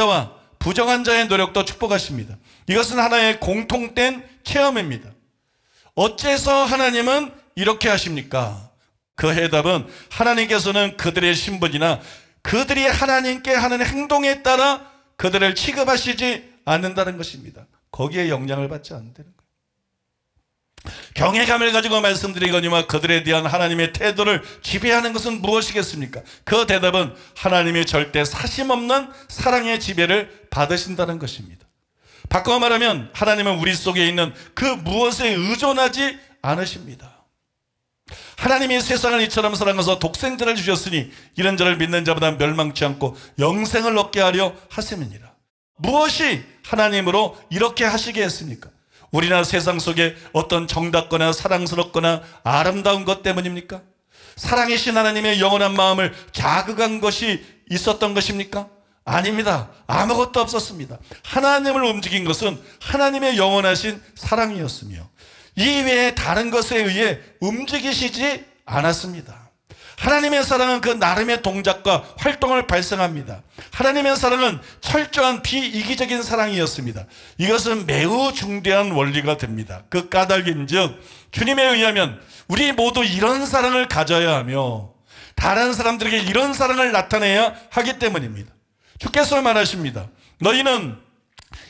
자의 노력도 축복하십니다. 이것은 하나의 공통된 체험입니다. 어째서 하나님은 이렇게 하십니까? 그 해답은 하나님께서는 그들의 신분이나 그들이 하나님께 하는 행동에 따라 그들을 취급하시지 않는다는 것입니다. 거기에 영향을 받지 않는다는 거예요. 경외감을 가지고 말씀드리거니와 그들에 대한 하나님의 태도를 지배하는 것은 무엇이겠습니까? 그 대답은 하나님이 절대 사심없는 사랑의 지배를 받으신다는 것입니다. 바꿔 말하면 하나님은 우리 속에 있는 그 무엇에 의존하지 않으십니다. 하나님이 세상을 이처럼 사랑하사 독생자를 주셨으니 이런 자를 믿는 자보다 멸망치 않고 영생을 얻게 하려 하심이니라. 무엇이 하나님으로 이렇게 하시게 했습니까? 우리나 세상 속에 어떤 정답거나 사랑스럽거나 아름다운 것 때문입니까? 사랑이신 하나님의 영원한 마음을 자극한 것이 있었던 것입니까? 아닙니다. 아무것도 없었습니다. 하나님을 움직인 것은 하나님의 영원하신 사랑이었으며 이외에 다른 것에 의해 움직이시지 않았습니다. 하나님의 사랑은 그 나름의 동작과 활동을 발생합니다. 하나님의 사랑은 철저한 비이기적인 사랑이었습니다. 이것은 매우 중대한 원리가 됩니다. 그 까닭인즉 주님에 의하면 우리 모두 이런 사랑을 가져야 하며 다른 사람들에게 이런 사랑을 나타내야 하기 때문입니다. 주께서 말하십니다. 너희는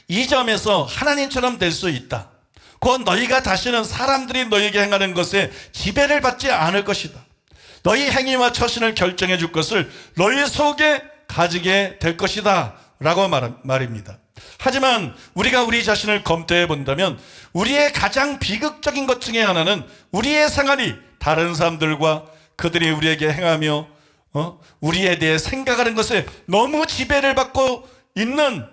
이 점에서 하나님처럼 될 수 있다. 곧 너희가 다시는 사람들이 너희에게 행하는 것에 지배를 받지 않을 것이다. 너희 행위와 처신을 결정해 줄 것을 너희 속에 가지게 될 것이다 라고 말입니다. 하지만 우리가 우리 자신을 검토해 본다면 우리의 가장 비극적인 것 중에 하나는 우리의 생활이 다른 사람들과 그들이 우리에게 행하며 우리에 대해 생각하는 것에 너무 지배를 받고 있는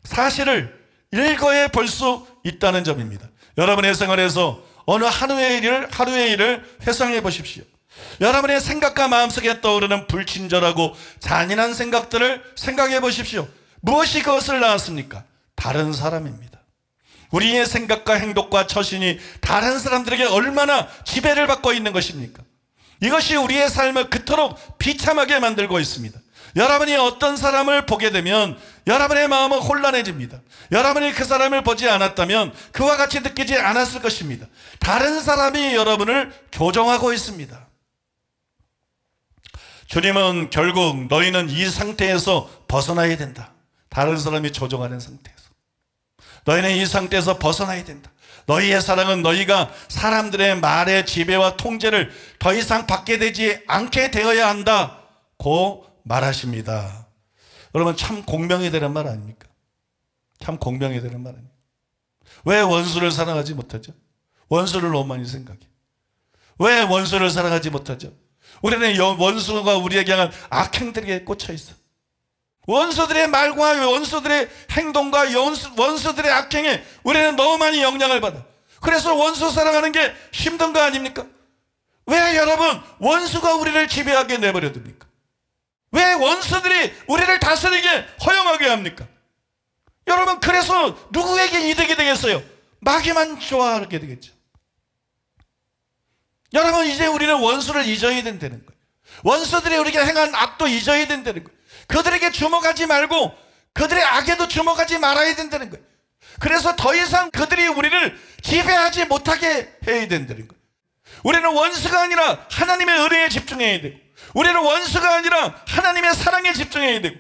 사실을 일거에 볼 수 있다는 점입니다. 여러분의 생활에서 어느 하루의 일을 회상해 보십시오. 여러분의 생각과 마음속에 떠오르는 불친절하고 잔인한 생각들을 생각해 보십시오. 무엇이 그것을 낳았습니까? 다른 사람입니다. 우리의 생각과 행동과 처신이 다른 사람들에게 얼마나 지배를 받고 있는 것입니까? 이것이 우리의 삶을 그토록 비참하게 만들고 있습니다. 여러분이 어떤 사람을 보게 되면 여러분의 마음은 혼란해집니다. 여러분이 그 사람을 보지 않았다면 그와 같이 느끼지 않았을 것입니다. 다른 사람이 여러분을 조종하고 있습니다. 주님은 결국 너희는 이 상태에서 벗어나야 된다. 다른 사람이 조종하는 상태에서. 너희는 이 상태에서 벗어나야 된다. 너희의 사랑은 너희가 사람들의 말의 지배와 통제를 더 이상 받게 되지 않게 되어야 한다고 말하십니다. 여러분 참 공명이 되는 말 아닙니까? 참 공명이 되는 말 아닙니까? 왜 원수를 사랑하지 못하죠? 원수를 너무 많이 생각해. 왜 원수를 사랑하지 못하죠? 우리는 원수가 우리에게 향한 악행들에 꽂혀 있어. 원수들의 말과 원수들의 행동과 원수들의 악행에 우리는 너무 많이 영향을 받아. 그래서 원수 사랑하는 게 힘든 거 아닙니까? 왜 여러분 원수가 우리를 지배하게 내버려 둡니까? 왜 원수들이 우리를 다스리게 허용하게 합니까? 여러분 그래서 누구에게 이득이 되겠어요? 마귀만 좋아하게 되겠죠. 여러분 이제 우리는 원수를 잊어야 된다는 거예요. 원수들이 우리에게 행한 악도 잊어야 된다는 거예요. 그들에게 주목하지 말고 그들의 악에도 주목하지 말아야 된다는 거예요. 그래서 더 이상 그들이 우리를 지배하지 못하게 해야 된다는 거예요. 우리는 원수가 아니라 하나님의 은혜에 집중해야 되고, 우리는 원수가 아니라 하나님의 사랑에 집중해야 되고,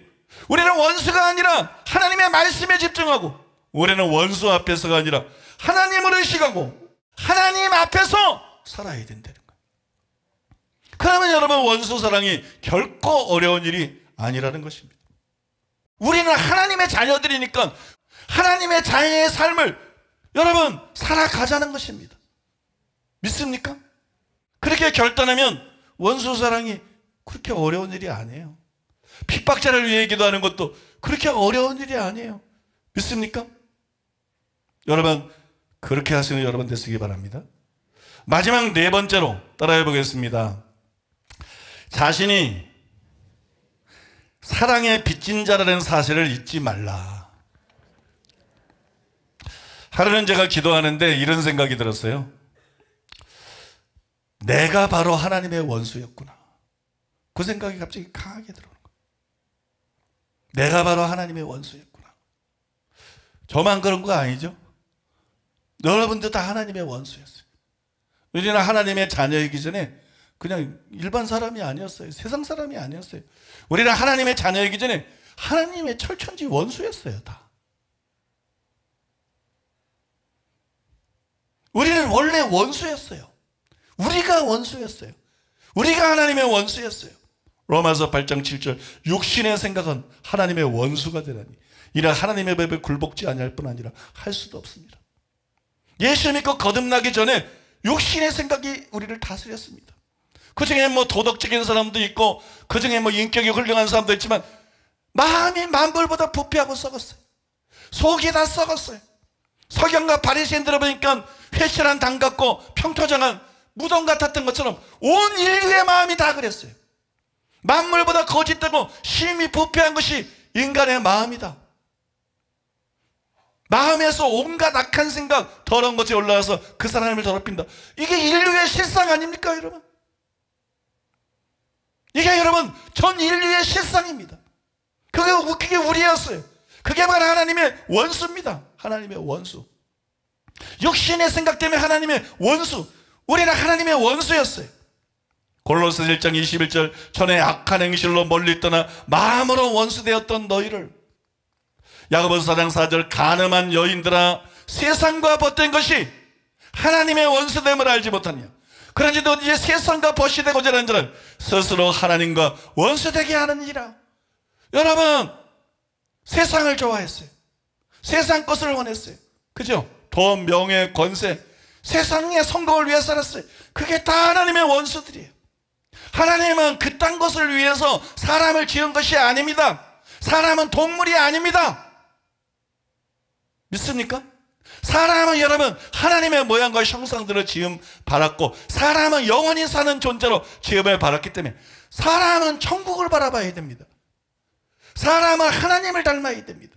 우리는 원수가 아니라 하나님의 말씀에 집중하고, 우리는 원수 앞에서가 아니라 하나님을 의식하고 하나님 앞에서 살아야 된다는 거예요. 그러면 여러분 원수 사랑이 결코 어려운 일이 아니라는 것입니다. 우리는 하나님의 자녀들이니까 하나님의 자녀의 삶을 여러분 살아가자는 것입니다. 믿습니까? 그렇게 결단하면 원수 사랑이 그렇게 어려운 일이 아니에요. 핍박자를 위해 기도하는 것도 그렇게 어려운 일이 아니에요. 믿습니까? 여러분 그렇게 하시는 여러분 되시기 바랍니다. 마지막 네 번째로 따라해 보겠습니다. 자신이 사랑의 빚진 자라는 사실을 잊지 말라. 하루는 제가 기도하는데 이런 생각이 들었어요. 내가 바로 하나님의 원수였구나. 그 생각이 갑자기 강하게 들어오는 거예요. 내가 바로 하나님의 원수였구나. 저만 그런 거 아니죠? 여러분도 다 하나님의 원수였어요. 우리는 하나님의 자녀이기 전에 그냥 일반 사람이 아니었어요. 세상 사람이 아니었어요. 우리는 하나님의 자녀이기 전에 하나님의 철천지 원수였어요. 다. 우리는 원래 원수였어요. 우리가 원수였어요. 우리가 하나님의 원수였어요. 로마서 8장 7절 육신의 생각은 하나님의 원수가 되라니 이는 하나님의 법에 굴복지 아니할 뿐 아니라 할 수도 없습니다. 예수 믿고 거듭나기 전에 육신의 생각이 우리를 다스렸습니다. 그중에 뭐 도덕적인 사람도 있고 그중에 뭐 인격이 훌륭한 사람도 있지만 마음이 만불보다 부패하고 썩었어요. 속이 다 썩었어요. 서경과 바리새인 들어보니까 회칠한 당 같고 평토장한 무덤 같았던 것처럼 온 인류의 마음이 다 그랬어요. 만물보다 거짓되고 심히 부패한 것이 인간의 마음이다. 마음에서 온갖 악한 생각, 더러운 것이 올라와서 그 사람을 더럽힌다. 이게 인류의 실상 아닙니까, 여러분? 이게 여러분 전 인류의 실상입니다. 그게 우리였어요. 그게 바로 하나님의 원수입니다. 하나님의 원수. 육신의 생각 때문에 하나님의 원수. 우리는 하나님의 원수였어요. 골로새 1장 21절 전에 악한 행실로 멀리 떠나 마음으로 원수되었던 너희를 야고보서 4장 4절 간음한 여인들아 세상과 벗된 것이 하나님의 원수됨을 알지 못하냐. 그런지 너 이제 세상과 벗이 되고자 하는 자는 스스로 하나님과 원수되게 하느니라. 여러분 세상을 좋아했어요. 세상 것을 원했어요. 그죠? 돈, 명예, 권세, 세상의 성공을 위해 살았어요. 그게 다 하나님의 원수들이에요. 하나님은 그딴 것을 위해서 사람을 지은 것이 아닙니다. 사람은 동물이 아닙니다. 믿습니까? 사람은 여러분 하나님의 모양과 형상대로 지음 받았고 사람은 영원히 사는 존재로 지음을 받았기 때문에 사람은 천국을 바라봐야 됩니다. 사람은 하나님을 닮아야 됩니다.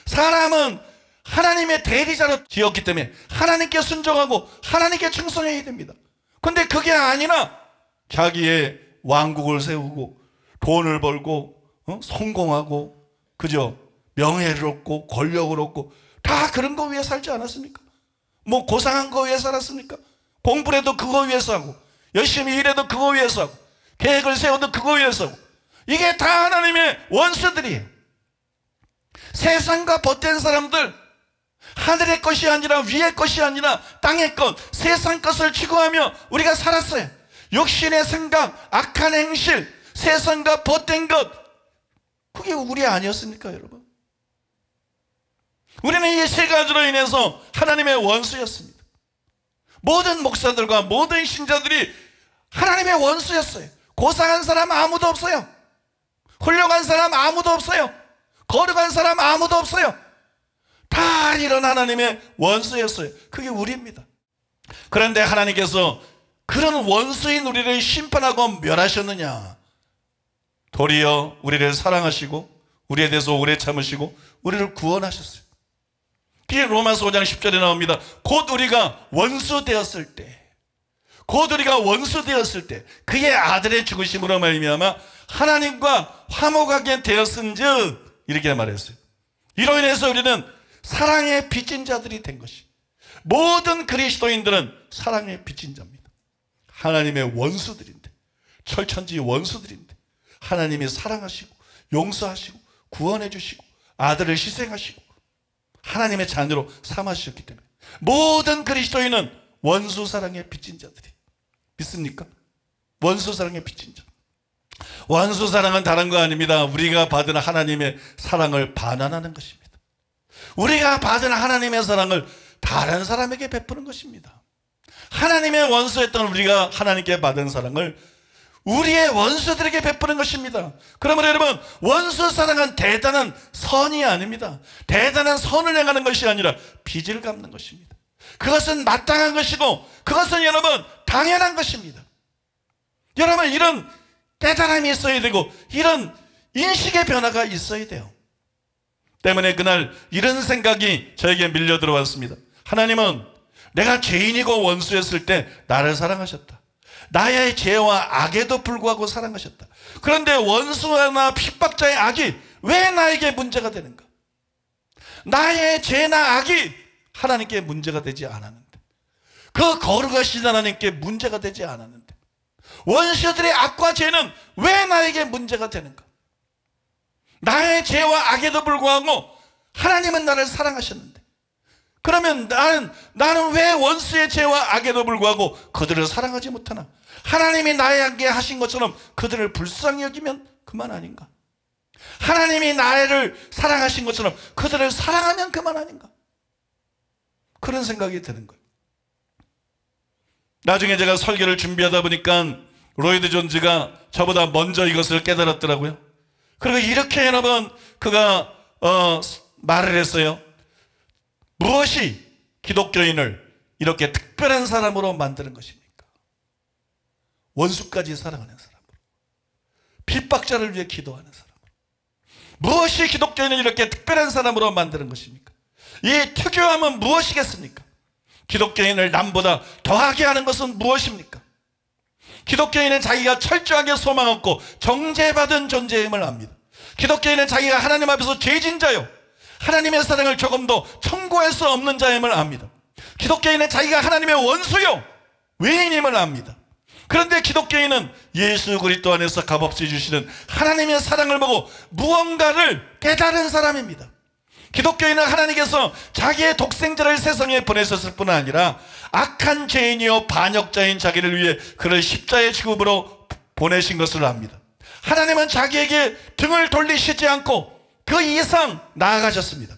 사람은 하나님의 대리자로 지었기 때문에 하나님께 순종하고 하나님께 충성해야 됩니다. 그런데 그게 아니라 자기의 왕국을 세우고 돈을 벌고 성공하고 그죠? 명예를 얻고 권력을 얻고 다 그런 거 위해 살지 않았습니까? 뭐 고상한 거 위해 살았습니까? 공부를 해도 그거 위해서 하고 열심히 일해도 그거 위해서 하고 계획을 세워도 그거 위해서 하고 이게 다 하나님의 원수들이에요. 세상과 벗된 사람들 하늘의 것이 아니라 위의 것이 아니라 땅의 것 세상 것을 추구하며 우리가 살았어요. 육신의 생각, 악한 행실, 세상과 벗된 것 그게 우리 아니었습니까 여러분? 우리는 이 세 가지로 인해서 하나님의 원수였습니다. 모든 목사들과 모든 신자들이 하나님의 원수였어요. 고상한 사람 아무도 없어요. 훌륭한 사람 아무도 없어요. 거룩한 사람 아무도 없어요. 다 이런 하나님의 원수였어요. 그게 우리입니다. 그런데 하나님께서 그런 원수인 우리를 심판하고 멸하셨느냐? 도리어 우리를 사랑하시고 우리에 대해서 오래 참으시고 우리를 구원하셨어요. 그게 로마서 5장 10절에 나옵니다. 곧 우리가 원수 되었을 때 그의 아들의 죽으심으로 말미암아 하나님과 화목하게 되었은즉 이렇게 말했어요. 이로 인해서 우리는 사랑의 빚진 자들이 된 것이 모든 그리스도인들은 사랑의 빚진 자입니다. 하나님의 원수들인데 철천지 원수들인데 하나님이 사랑하시고 용서하시고 구원해 주시고 아들을 희생하시고 하나님의 자녀로 삼으셨기 때문에 모든 그리스도인은 원수 사랑의 빚진 자들이 믿습니까? 원수 사랑의 빚진 자. 원수 사랑은 다른 거 아닙니다. 우리가 받은 하나님의 사랑을 반환하는 것입니다. 우리가 받은 하나님의 사랑을 다른 사람에게 베푸는 것입니다. 하나님의 원수였던 우리가 하나님께 받은 사랑을 우리의 원수들에게 베푸는 것입니다. 그러므로 여러분 원수 사랑은 대단한 선이 아닙니다. 대단한 선을 행하는 것이 아니라 빚을 갚는 것입니다. 그것은 마땅한 것이고 그것은 여러분 당연한 것입니다. 여러분 이런 깨달음이 있어야 되고 이런 인식의 변화가 있어야 돼요. 때문에 그날 이런 생각이 저에게 밀려 들어왔습니다. 하나님은 내가 죄인이고 원수였을 때 나를 사랑하셨다. 나의 죄와 악에도 불구하고 사랑하셨다. 그런데 원수나 핍박자의 악이 왜 나에게 문제가 되는가? 나의 죄나 악이 하나님께 문제가 되지 않았는데 그 거룩하신 하나님께 문제가 되지 않았는데 원수들의 악과 죄는 왜 나에게 문제가 되는가? 나의 죄와 악에도 불구하고 하나님은 나를 사랑하셨는데 그러면 나는 왜 원수의 죄와 악에도 불구하고 그들을 사랑하지 못하나? 하나님이 나에게 하신 것처럼 그들을 불쌍히 여기면 그만 아닌가? 하나님이 나를 사랑하신 것처럼 그들을 사랑하면 그만 아닌가? 그런 생각이 드는 거예요. 나중에 제가 설교를 준비하다 보니까 로이드 존즈가 저보다 먼저 이것을 깨달았더라고요. 그리고 이렇게 여러분 그가 말을 했어요. 무엇이 기독교인을 이렇게 특별한 사람으로 만드는 것입니까? 원수까지 사랑하는 사람으로, 핍박자를 위해 기도하는 사람으로. 무엇이 기독교인을 이렇게 특별한 사람으로 만드는 것입니까? 이 특유함은 무엇이겠습니까? 기독교인을 남보다 더하게 하는 것은 무엇입니까? 기독교인은 자기가 철저하게 소망없고 정죄받은 존재임을 압니다. 기독교인은 자기가 하나님 앞에서 죄진 자요, 하나님의 사랑을 조금도 청구할 수 없는 자임을 압니다. 기독교인은 자기가 하나님의 원수요, 외인임을 압니다. 그런데 기독교인은 예수 그리스도 안에서 값없이 주시는 하나님의 사랑을 보고 무언가를 깨달은 사람입니다. 기독교인은 하나님께서 자기의 독생자를 세상에 보내셨을 뿐 아니라 악한 죄인이요 반역자인 자기를 위해 그를 십자의 지급으로 보내신 것을 압니다. 하나님은 자기에게 등을 돌리시지 않고 그 이상 나아가셨습니다.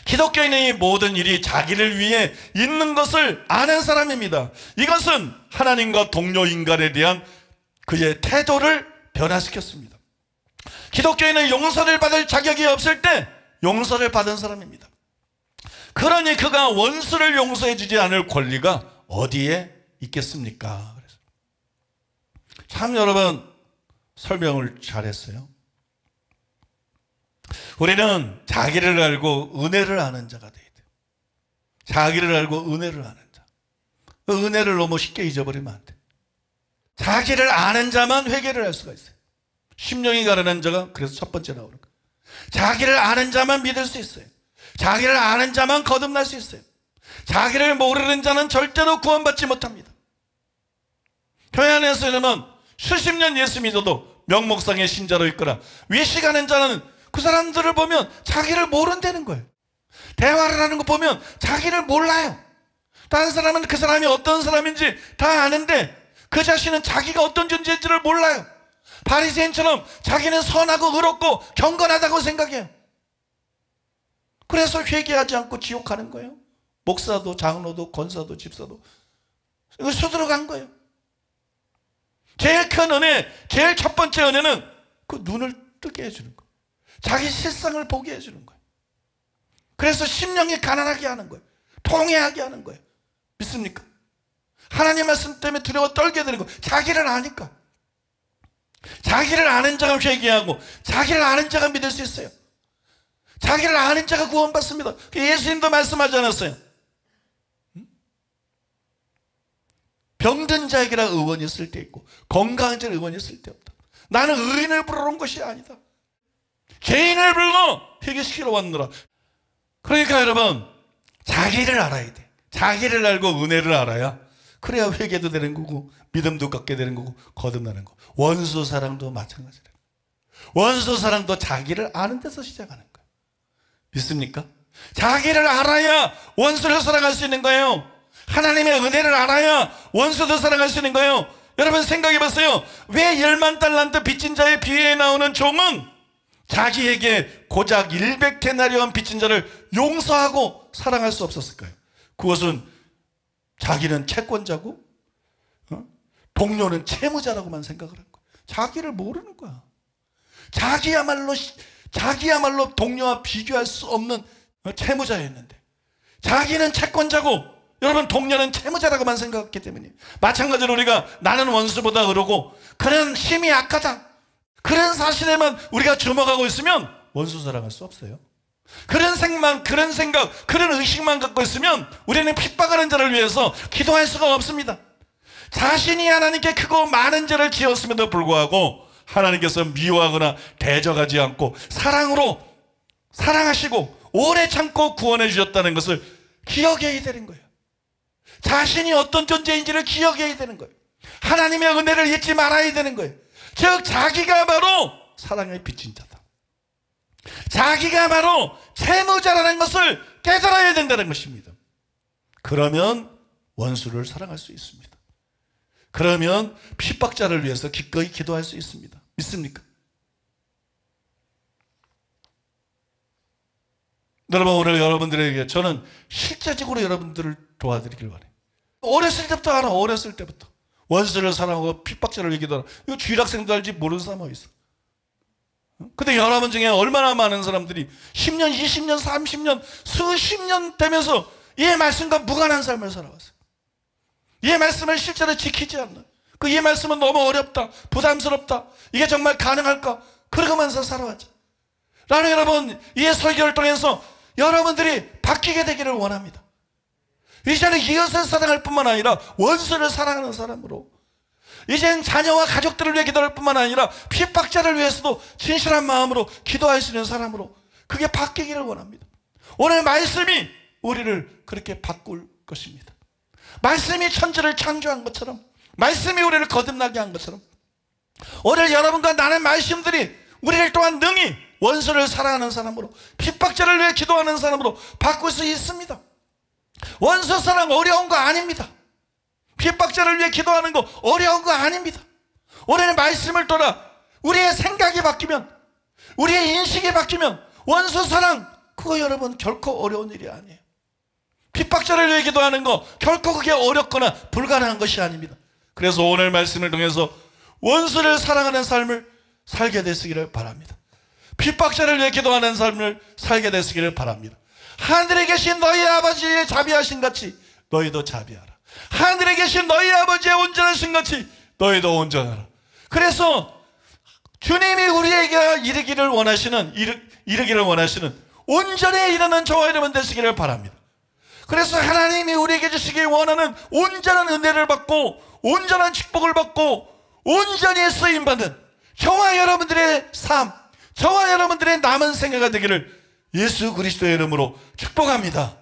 기독교인의 이 모든 일이 자기를 위해 있는 것을 아는 사람입니다. 이것은 하나님과 동료 인간에 대한 그의 태도를 변화시켰습니다. 기독교인은 용서를 받을 자격이 없을 때 용서를 받은 사람입니다. 그러니 그가 원수를 용서해 주지 않을 권리가 어디에 있겠습니까? 그래서 참 여러분 설명을 잘했어요. 우리는 자기를 알고 은혜를 아는 자가 돼야 돼요. 자기를 알고 은혜를 아는 자. 그 은혜를 너무 쉽게 잊어버리면 안 돼요. 자기를 아는 자만 회개를 할 수가 있어요. 심령이 가련한 자가 그래서 첫 번째 나오는 거예요. 자기를 아는 자만 믿을 수 있어요. 자기를 아는 자만 거듭날 수 있어요. 자기를 모르는 자는 절대로 구원받지 못합니다. 교회 안에서는 수십 년 예수 믿어도 명목상의 신자로 있거나 외식하는 자는 그 사람들을 보면 자기를 모른다는 거예요. 대화를 하는 거 보면 자기를 몰라요. 다른 사람은 그 사람이 어떤 사람인지 다 아는데 그 자신은 자기가 어떤 존재인지를 몰라요. 바리새인처럼 자기는 선하고 의롭고 경건하다고 생각해요. 그래서 회개하지 않고 지옥 가는 거예요. 목사도 장로도 권사도 집사도 이거 수두룩한 거예요. 제일 큰 은혜, 제일 첫 번째 은혜는 그 눈을 뜨게 해주는 거예요. 자기 실상을 보게 해주는 거예요. 그래서 심령이 가난하게 하는 거예요. 통회하게 하는 거예요. 믿습니까? 하나님 말씀 때문에 두려워 떨게 되는 거예요. 자기를 아니까. 자기를 아는 자가 회개하고 자기를 아는 자가 믿을 수 있어요. 자기를 아는 자가 구원받습니다. 예수님도 말씀하지 않았어요? 병든 자에게라 의원이 있을 때 있고 건강한 자는 의원이 있을 때 없다. 나는 의인을 부르러 온 것이 아니다. 죄인을 불러 회개시키러 왔노라. 그러니까 여러분 자기를 알아야 돼. 자기를 알고 은혜를 알아야 그래야 회개도 되는 거고 믿음도 갖게 되는 거고 거듭나는 거. 원수 사랑도 마찬가지다. 원수 사랑도 자기를 아는 데서 시작하는 거예요. 믿습니까? 자기를 알아야 원수를 사랑할 수 있는 거예요. 하나님의 은혜를 알아야 원수도 사랑할 수 있는 거예요. 여러분 생각해 보세요. 왜 10만 달란트 빚진 자의 비유에 나오는 종은 자기에게 고작 100데나리온 빚진 자를 용서하고 사랑할 수 없었을까요? 그것은 자기는 채권자고 동료는 채무자라고만 생각을 한 거야. 자기를 모르는 거야. 자기야말로 동료와 비교할 수 없는 채무자였는데 자기는 채권자고 여러분 동료는 채무자라고만 생각했기 때문이에요. 마찬가지로 우리가 나는 원수보다 의롭고 그는 힘이 약하다. 그런 사실에만 우리가 주목하고 있으면 원수 사랑할 수 없어요. 그런 생각, 그런 의식만 갖고 있으면 우리는 핍박하는 자를 위해서 기도할 수가 없습니다. 자신이 하나님께 크고 많은 죄를 지었음에도 불구하고 하나님께서 미워하거나 대적하지 않고 사랑으로 사랑하시고 오래 참고 구원해 주셨다는 것을 기억해야 되는 거예요. 자신이 어떤 존재인지를 기억해야 되는 거예요. 하나님의 은혜를 잊지 말아야 되는 거예요. 즉 자기가 바로 사랑의 빚진 자다. 자기가 바로 채무자라는 것을 깨달아야 된다는 것입니다. 그러면 원수를 사랑할 수 있습니다. 그러면 핍박자를 위해서 기꺼이 기도할 수 있습니다. 믿습니까? 여러분, 오늘 여러분들에게 저는 실제적으로 여러분들을 도와드리길 바래요. 어렸을 때부터 알아. 어렸을 때부터 원수를 사랑하고 핍박자를 위해 기도하라. 이거 주일학생도 알지 모르는 사람 어디 있어? 근데 여러분 중에 얼마나 많은 사람들이 10년, 20년, 30년, 수십 년 되면서 이 말씀과 무관한 삶을 살아왔어요. 이 말씀을 실제로 지키지 않는, 그 이 말씀은 너무 어렵다, 부담스럽다, 이게 정말 가능할까, 그러면서 살아왔죠. 나는 여러분, 이 설교를 통해서 여러분들이 바뀌게 되기를 원합니다. 이제는 이웃을 사랑할 뿐만 아니라 원수를 사랑하는 사람으로, 이제는 자녀와 가족들을 위해 기도할 뿐만 아니라 핍박자를 위해서도 진실한 마음으로 기도할 수 있는 사람으로 그게 바뀌기를 원합니다. 오늘 말씀이 우리를 그렇게 바꿀 것입니다. 말씀이 천지를 창조한 것처럼, 말씀이 우리를 거듭나게 한 것처럼, 오늘 여러분과 나는 말씀들이 우리를 또한 능히 원수를 사랑하는 사람으로, 핍박자를 위해 기도하는 사람으로 바꿀 수 있습니다. 원수 사랑 어려운 거 아닙니다. 핍박자를 위해 기도하는 거 어려운 거 아닙니다. 오늘 말씀을 따라 우리의 생각이 바뀌면, 우리의 인식이 바뀌면 원수 사랑, 그거 여러분 결코 어려운 일이 아니에요. 핍박자를 위해 기도하는 거 결코 그게 어렵거나 불가능한 것이 아닙니다. 그래서 오늘 말씀을 통해서 원수를 사랑하는 삶을 살게 되시기를 바랍니다. 핍박자를 위해 기도하는 삶을 살게 되시기를 바랍니다. 하늘에 계신 너희 아버지의 자비하신 같이 너희도 자비하라. 하늘에 계신 너희 아버지의 온전하신 같이 너희도 온전하라. 그래서 주님이 우리에게 이르기를 원하시는 온전에 이르는 저와 여러분 되시기를 바랍니다. 그래서 하나님이 우리에게 주시길 원하는 온전한 은혜를 받고 온전한 축복을 받고 온전히 쓰임받는 저와 여러분들의 삶, 저와 여러분들의 남은 생애가 되기를 예수 그리스도의 이름으로 축복합니다.